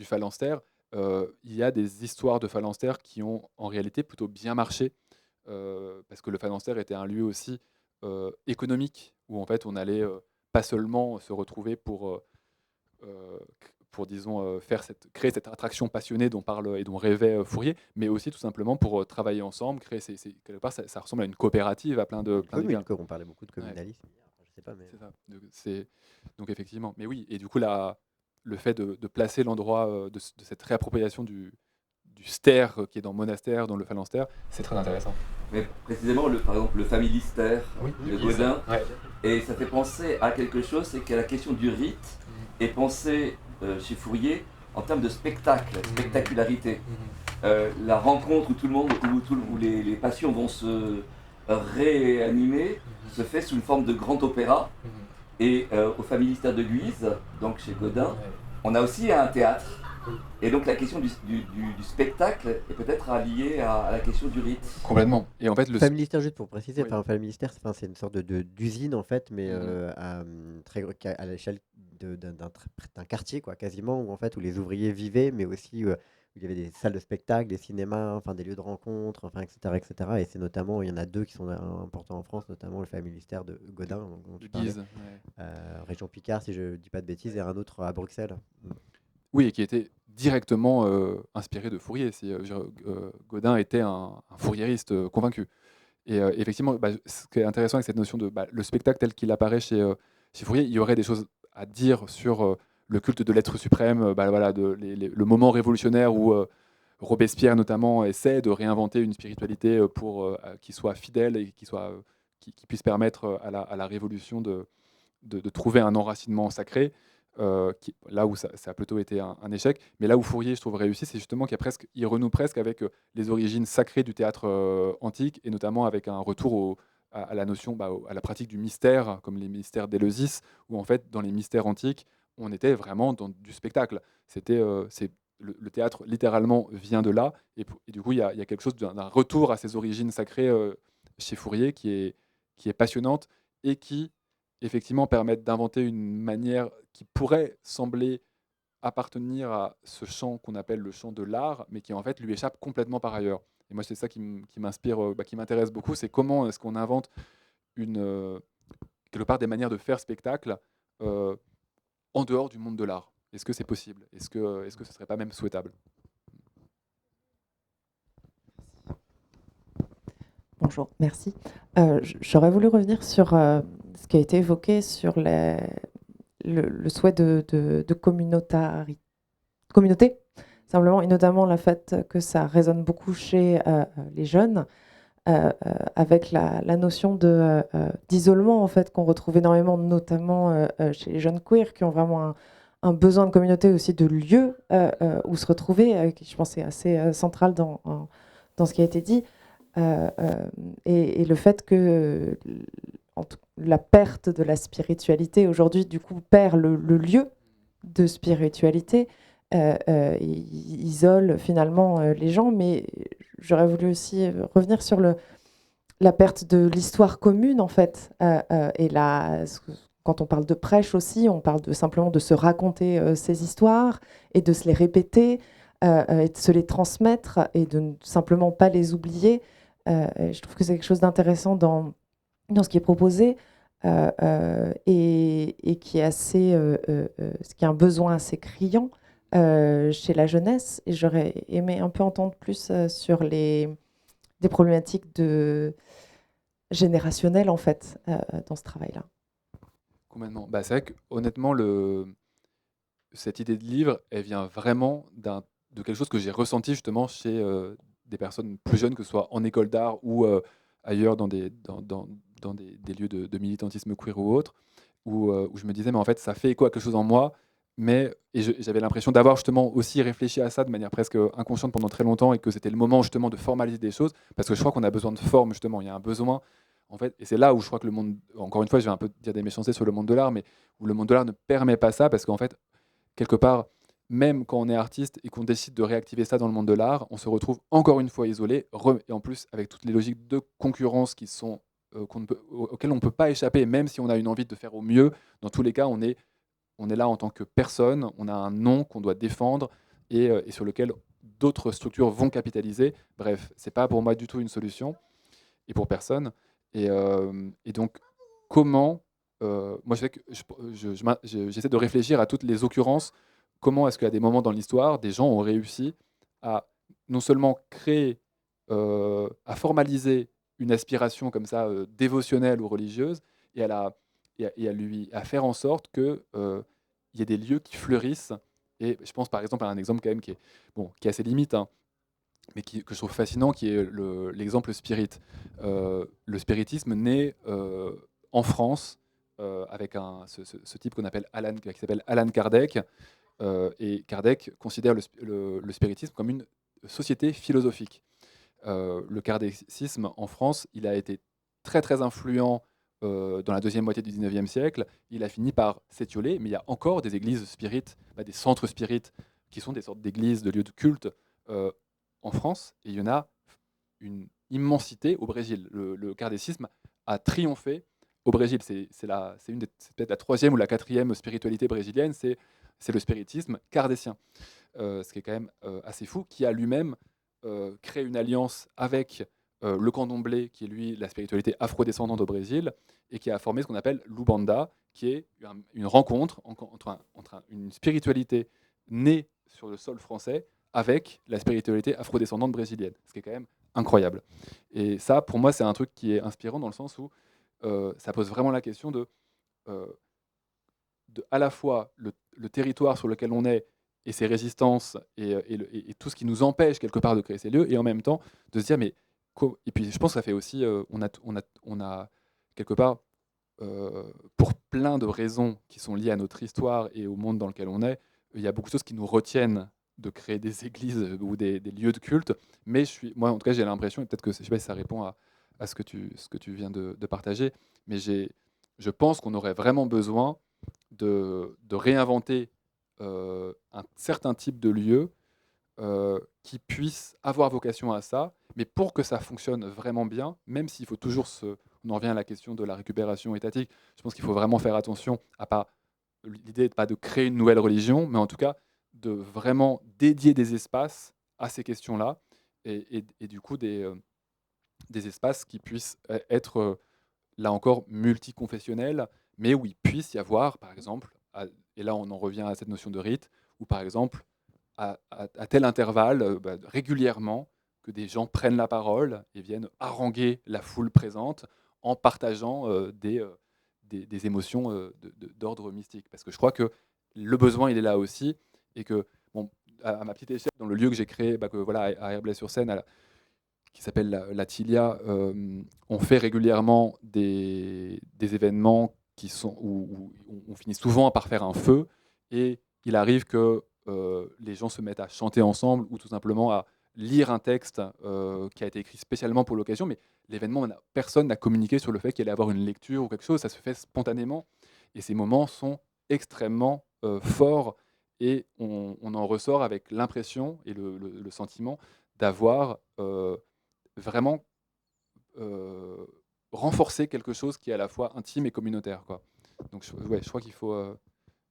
phalanstère. Il y a des histoires de phalanstère qui ont en réalité plutôt bien marché, parce que le phalanstère était un lieu aussi économique, où en fait on allait pas seulement se retrouver pour disons, créer cette attraction passionnée dont parle et dont rêvait Fourier, mais aussi tout simplement pour travailler ensemble, quelque part ça ressemble à une coopérative à plein d'égards. On parlait beaucoup de communalisme. sais pas. Mais... C'est ça. Donc effectivement. Mais oui, et du coup, le fait de placer l'endroit de cette réappropriation du stère qui est dans monastère, dans le phalanstère, c'est très intéressant. Mais précisément, par exemple, le familistère de Gaudin, Ouais. et ça fait penser à quelque chose, c'est que la question du rite est pensée chez Fourier en termes de spectacle, spectacularité. La rencontre où où les passions vont se réanimer se fait sous une forme de grand opéra. Et au familistère de Guise, donc chez Gaudin, on a aussi un théâtre. Et donc la question du spectacle est peut-être liée à la question du rite. Complètement. Et en fait, Familistère, juste pour préciser, Oui. familistère, c'est une sorte d'usine en fait, mais à l'échelle d'un quartier, quoi, quasiment, où les ouvriers vivaient, mais aussi où il y avait des salles de spectacle, des cinémas, enfin des lieux de rencontre, enfin, etc., etc. Et c'est notamment, il y en a deux qui sont importants en France, notamment le familistère de Gaudin, dont tu parlais, Guise. région Picard, si je dis pas de bêtises, et un autre à Bruxelles. Oui, et qui était directement inspiré de Fourier. Gaudin était un fouriériste convaincu. Et effectivement, ce qui est intéressant avec cette notion de le spectacle tel qu'il apparaît chez Fourier, il y aurait des choses à dire sur le culte de l'être suprême, le moment révolutionnaire où Robespierre notamment essaie de réinventer une spiritualité pour qui soit fidèle et qui puisse permettre à la révolution de trouver un enracinement sacré. Là où ça a plutôt été un échec, mais là où Fourier, je trouve, réussit, c'est justement qu'il renoue presque avec les origines sacrées du théâtre antique, et notamment avec un retour à la notion, à la pratique du mystère, comme les mystères d'Éleusis, où en fait, dans les mystères antiques, on était vraiment dans du spectacle. Le théâtre, littéralement, vient de là, et du coup, il y a quelque chose d'un retour à ces origines sacrées chez Fourier qui est passionnante, et qui effectivement permettent d'inventer une manière qui pourrait sembler appartenir à ce champ qu'on appelle le champ de l'art, mais qui en fait lui échappe complètement par ailleurs. Et moi, c'est ça qui m'inspire, qui m'intéresse beaucoup, c'est comment est-ce qu'on invente quelque part des manières de faire spectacle en dehors du monde de l'art. Est-ce que c'est possible ? Est-ce que ce ne serait pas même souhaitable ? Bonjour, merci. J'aurais voulu revenir sur ce qui a été évoqué sur le souhait de communauté, simplement, et notamment le fait que ça résonne beaucoup chez les jeunes, avec la notion d'isolement en fait, qu'on retrouve énormément, notamment chez les jeunes queers, qui ont vraiment un besoin de communauté, aussi de lieux où se retrouver, qui je pense est assez central dans ce qui a été dit. Et le fait que la perte de la spiritualité aujourd'hui, du coup, perd le lieu de spiritualité, isole finalement les gens. Mais j'aurais voulu aussi revenir sur la perte de l'histoire commune, en fait. Quand on parle de prêche aussi, on parle simplement de se raconter ces histoires et de se les répéter, et de se les transmettre et de ne simplement pas les oublier. Je trouve que c'est quelque chose d'intéressant dans ce qui est proposé, et qui est qui a un besoin assez criant chez la jeunesse. Et j'aurais aimé un peu entendre plus sur des problématiques générationnelles en fait dans ce travail-là. Complètement. C'est vrai que honnêtement, cette idée de livre, elle vient vraiment de quelque chose que j'ai ressenti justement chez des personnes plus jeunes, que ce soit en école d'art ou ailleurs dans des lieux de militantisme queer ou autre, où je me disais, mais en fait, ça fait écho à quelque chose en moi, et j'avais l'impression d'avoir justement aussi réfléchi à ça de manière presque inconsciente pendant très longtemps, et que c'était le moment justement de formaliser des choses, parce que je crois qu'on a besoin de forme, justement. Il y a un besoin, en fait, et c'est là où je crois que le monde, encore une fois, je vais un peu dire des méchancetés sur le monde de l'art, mais où le monde de l'art ne permet pas ça, parce qu'en fait, quelque part, même quand on est artiste et qu'on décide de réactiver ça dans le monde de l'art, on se retrouve encore une fois isolé, et en plus avec toutes les logiques de concurrence qui sont, auxquelles on ne peut pas échapper, même si on a une envie de faire au mieux. Dans tous les cas, on est là en tant que personne, on a un nom qu'on doit défendre, et sur lequel d'autres structures vont capitaliser. Bref, c'est pas pour moi du tout une solution, et pour personne. Et donc, comment... moi, je sais que j'essaie de réfléchir à toutes les occurrences. Comment est-ce qu'à des moments dans l'histoire, des gens ont réussi à non seulement créer, à formaliser une aspiration comme ça, dévotionnelle ou religieuse, et à faire en sorte que il y ait des lieux qui fleurissent. Et je pense par exemple à un exemple quand même qui est assez limite, hein, mais que je trouve fascinant, qui est l'exemple spirit. Le spiritisme naît en France avec ce type qui s'appelle Alan Kardec. Et Kardec considère le spiritisme comme une société philosophique. Le kardécisme en France, il a été très très influent dans la deuxième moitié du 19e siècle. Il a fini par s'étioler, mais il y a encore des églises spirites, des centres spirites, qui sont des sortes d'églises, de lieux de culte en France, et il y en a une immensité au Brésil. Le kardécisme a triomphé au Brésil. C'est peut-être la troisième ou la quatrième spiritualité brésilienne, c'est le spiritisme kardécien. Ce qui est quand même assez fou, qui a lui-même créé une alliance avec le candomblé, qui est lui la spiritualité afrodescendante au Brésil, et qui a formé ce qu'on appelle l'Ubanda, qui est une rencontre entre une spiritualité née sur le sol français avec la spiritualité afrodescendante brésilienne, ce qui est quand même incroyable. Et ça, pour moi, c'est un truc qui est inspirant dans le sens où ça pose vraiment la question de à la fois le territoire sur lequel on est et ses résistances et tout ce qui nous empêche quelque part de créer ces lieux, et en même temps de se dire et puis je pense que ça fait aussi on a quelque part pour plein de raisons qui sont liées à notre histoire et au monde dans lequel on est, il y a beaucoup de choses qui nous retiennent de créer des églises ou des lieux de culte, mais moi en tout cas j'ai l'impression, et peut-être que je sais pas si ça répond à ce que tu viens de partager, mais je pense qu'on aurait vraiment besoin de réinventer un certain type de lieu qui puisse avoir vocation à ça, mais pour que ça fonctionne vraiment bien, même s'il faut toujours on en revient à la question de la récupération étatique, je pense qu'il faut vraiment faire attention à pas, l'idée n'est pas de créer une nouvelle religion, mais en tout cas de vraiment dédier des espaces à ces questions-là, et du coup des espaces qui puissent être, là encore, multiconfessionnels, mais où il puisse y avoir, par exemple, et là on en revient à cette notion de rite, où par exemple, à tel intervalle, régulièrement, que des gens prennent la parole et viennent haranguer la foule présente en partageant des émotions d'ordre mystique. Parce que je crois que le besoin, il est là aussi, et que, bon, à ma petite échelle, dans le lieu que j'ai créé, à Herblay-sur-Seine, qui s'appelle la Tilia, on fait régulièrement des événements où on finit souvent par faire un feu, et il arrive que les gens se mettent à chanter ensemble ou tout simplement à lire un texte qui a été écrit spécialement pour l'occasion, mais l'événement, personne n'a communiqué sur le fait qu'il allait avoir une lecture ou quelque chose, ça se fait spontanément, et ces moments sont extrêmement forts, et on en ressort avec l'impression et le sentiment d'avoir vraiment renforcer quelque chose qui est à la fois intime et communautaire, quoi. Donc je crois qu'il faut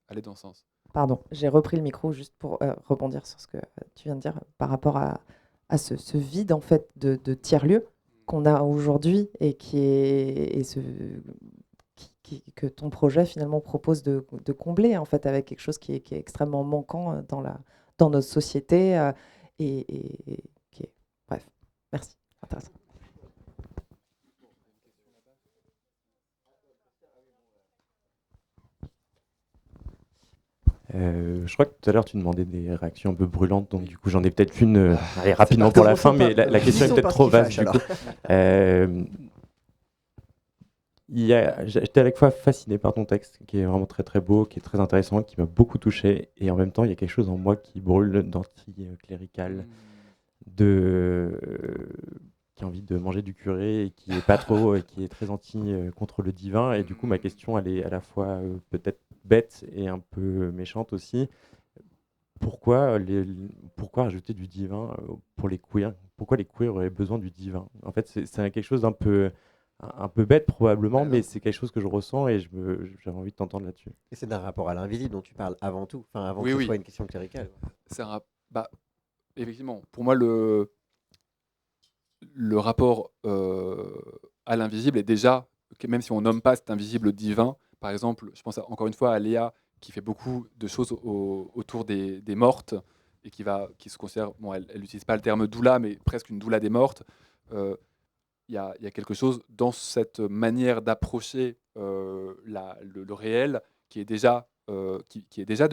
aller dans ce sens. Pardon, j'ai repris le micro juste pour rebondir sur ce que tu viens de dire par rapport à ce vide en fait de tiers-lieux qu'on a aujourd'hui et que ton projet finalement propose de combler en fait avec quelque chose qui est extrêmement manquant dans notre société et qui est... Bref, merci, intéressant. Je crois que tout à l'heure tu demandais des réactions un peu brûlantes, donc du coup j'en ai peut-être une allez, rapidement pour la fin, mais la question est peut-être trop vaste du coup. J'étais à la fois fasciné par ton texte, qui est vraiment très très beau, qui est très intéressant, qui m'a beaucoup touché, et en même temps il y a quelque chose en moi qui brûle d'anti-clérical, qui a envie de manger du curé et qui est pas trop, qui est très anti contre le divin, et du coup ma question elle est à la fois peut-être bête et un peu méchante aussi. Pourquoi ajouter du divin pour les queers? Pourquoi les queers auraient besoin du divin? En fait, c'est quelque chose d'un peu bête probablement, mais c'est quelque chose que je ressens et j'avais envie de t'entendre là-dessus. Et c'est d'un rapport à l'invisible dont tu parles avant tout, enfin avant que ce soit une question cléricale. C'est effectivement, pour moi le rapport à l'invisible est déjà, même si on nomme pas cet invisible divin, par exemple, je pense encore une fois à Léa qui fait beaucoup de choses autour des mortes et qui se considère, bon, elle n'utilise pas le terme doula, mais presque une doula des mortes. Il y a quelque chose dans cette manière d'approcher le réel qui est déjà qui est déjà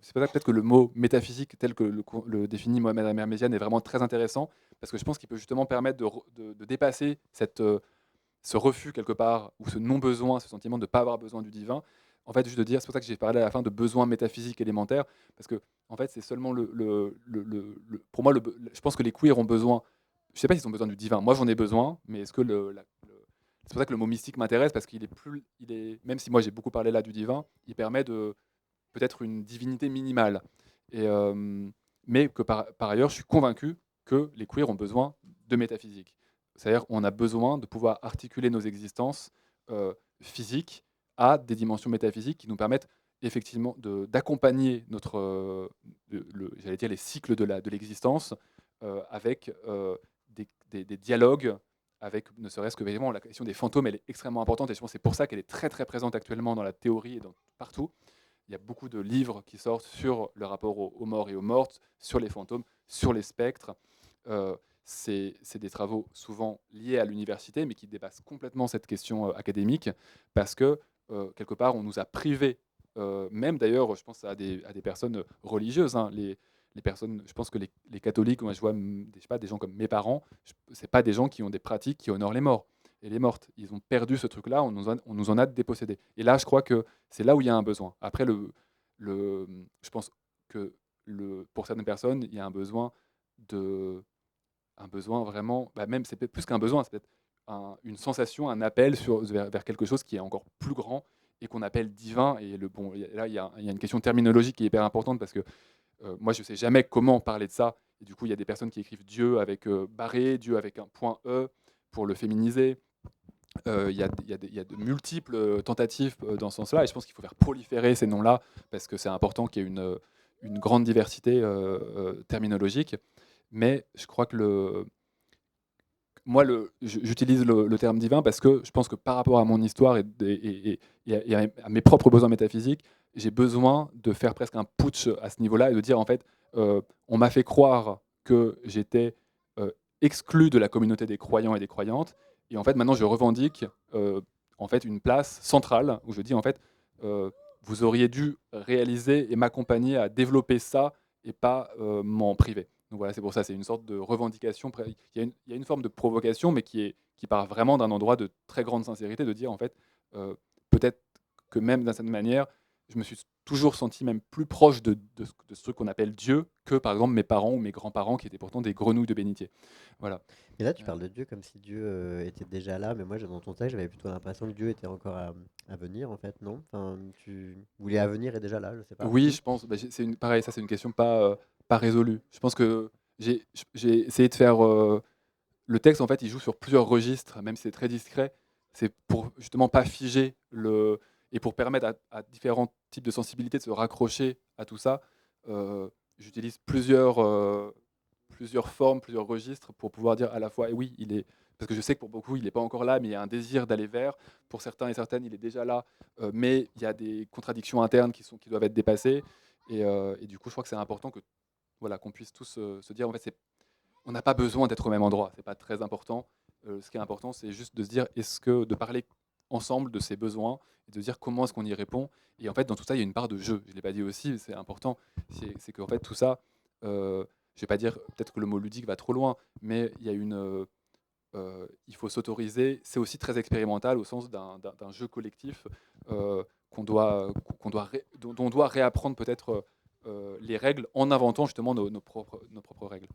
c'est peut-être que le mot métaphysique tel que le définit Mohamed Ahmed est vraiment très intéressant parce que je pense qu'il peut justement permettre de dépasser ce refus quelque part ou ce non-besoin, ce sentiment de ne pas avoir besoin du divin. En fait, juste de dire, c'est pour ça que j'ai parlé à la fin de besoin métaphysique élémentaire, parce que en fait, c'est seulement pour moi, je pense que les queers ont besoin, je sais pas s'ils ont besoin du divin, moi j'en ai besoin, mais est-ce que c'est pour ça que le mot mystique m'intéresse, parce qu'il est même si moi j'ai beaucoup parlé là du divin, il permet de peut-être une divinité minimale. Et, mais que par ailleurs, je suis convaincu que les queers ont besoin de métaphysique. C'est-à-dire qu'on a besoin de pouvoir articuler nos existences physiques à des dimensions métaphysiques qui nous permettent effectivement d'accompagner j'allais dire les cycles de l'existence avec des dialogues avec ne serait-ce que évidemment la question des fantômes, elle est extrêmement importante et je pense que c'est pour ça qu'elle est très très présente actuellement dans la théorie et partout. Il y a beaucoup de livres qui sortent sur le rapport aux morts et aux mortes, sur les fantômes, sur les spectres. C'est des travaux souvent liés à l'université, mais qui dépassent complètement cette question académique, parce que quelque part, on nous a privés, même d'ailleurs, je pense à des personnes religieuses, hein, les personnes, je pense que les catholiques, moi je vois je sais pas, des gens comme mes parents, c'est pas des gens qui ont des pratiques qui honorent les morts et les mortes. Ils ont perdu ce truc-là, on nous en a dépossédés. Et là, je crois que c'est là où il y a un besoin. Après, je pense que pour certaines personnes, il y a un besoin vraiment, même c'est peut-être plus qu'un besoin, c'est peut-être une sensation, un appel vers quelque chose qui est encore plus grand et qu'on appelle divin. Et là, il y a une question terminologique qui est hyper importante parce que moi, je ne sais jamais comment parler de ça. Et du coup, il y a des personnes qui écrivent Dieu avec barré, Dieu avec un point E pour le féminiser. Il y a de multiples tentatives dans ce sens-là. Et je pense qu'il faut faire proliférer ces noms-là parce que c'est important qu'il y ait une grande diversité terminologique. Mais je crois que moi, j'utilise le terme divin parce que je pense que par rapport à mon histoire et à mes propres besoins métaphysiques, j'ai besoin de faire presque un putsch à ce niveau-là et de dire en fait, on m'a fait croire que j'étais exclu de la communauté des croyants et des croyantes, et en fait maintenant je revendique en fait une place centrale où je dis en fait, vous auriez dû réaliser et m'accompagner à développer ça et pas m'en priver. Donc voilà, c'est pour ça, c'est une sorte de revendication. Il y a une forme de provocation, mais qui part vraiment d'un endroit de très grande sincérité, de dire en fait, peut-être que même d'une certaine manière, je me suis toujours senti même plus proche de ce truc qu'on appelle Dieu que par exemple mes parents ou mes grands-parents qui étaient pourtant des grenouilles de bénitier. Voilà. Et là, tu parles de Dieu comme si Dieu était déjà là, mais moi, dans ton texte, j'avais plutôt l'impression que Dieu était encore à venir, en fait, non? Enfin, tu voulais à venir et déjà là, je sais pas. Oui, je pense. Pareil, ça c'est une question pas résolue. Je pense que j'ai essayé de faire. Le texte, en fait, il joue sur plusieurs registres, même si c'est très discret. C'est pour justement pas figer et pour permettre à différents types de sensibilités de se raccrocher à tout ça. J'utilise plusieurs formes, plusieurs registres pour pouvoir dire à la fois, et oui, parce que je sais que pour beaucoup, il n'est pas encore là, mais il y a un désir d'aller vers. Pour certains et certaines, il est déjà là, mais il y a des contradictions internes qui doivent être dépassées. Et du coup, je crois que c'est important qu'on puisse tous se dire, en fait, on n'a pas besoin d'être au même endroit, c'est pas très important. Ce qui est important, c'est juste de se dire, de parler ensemble de ses besoins et de dire comment est-ce qu'on y répond. Et en fait, dans tout ça, il y a une part de jeu. Je ne l'ai pas dit aussi, c'est important. C'est qu'en fait, tout ça, je ne vais pas dire, peut-être que le mot ludique va trop loin, mais il y a il faut s'autoriser. C'est aussi très expérimental au sens d'un jeu collectif dont on doit réapprendre peut-être les règles en inventant justement nos propres règles.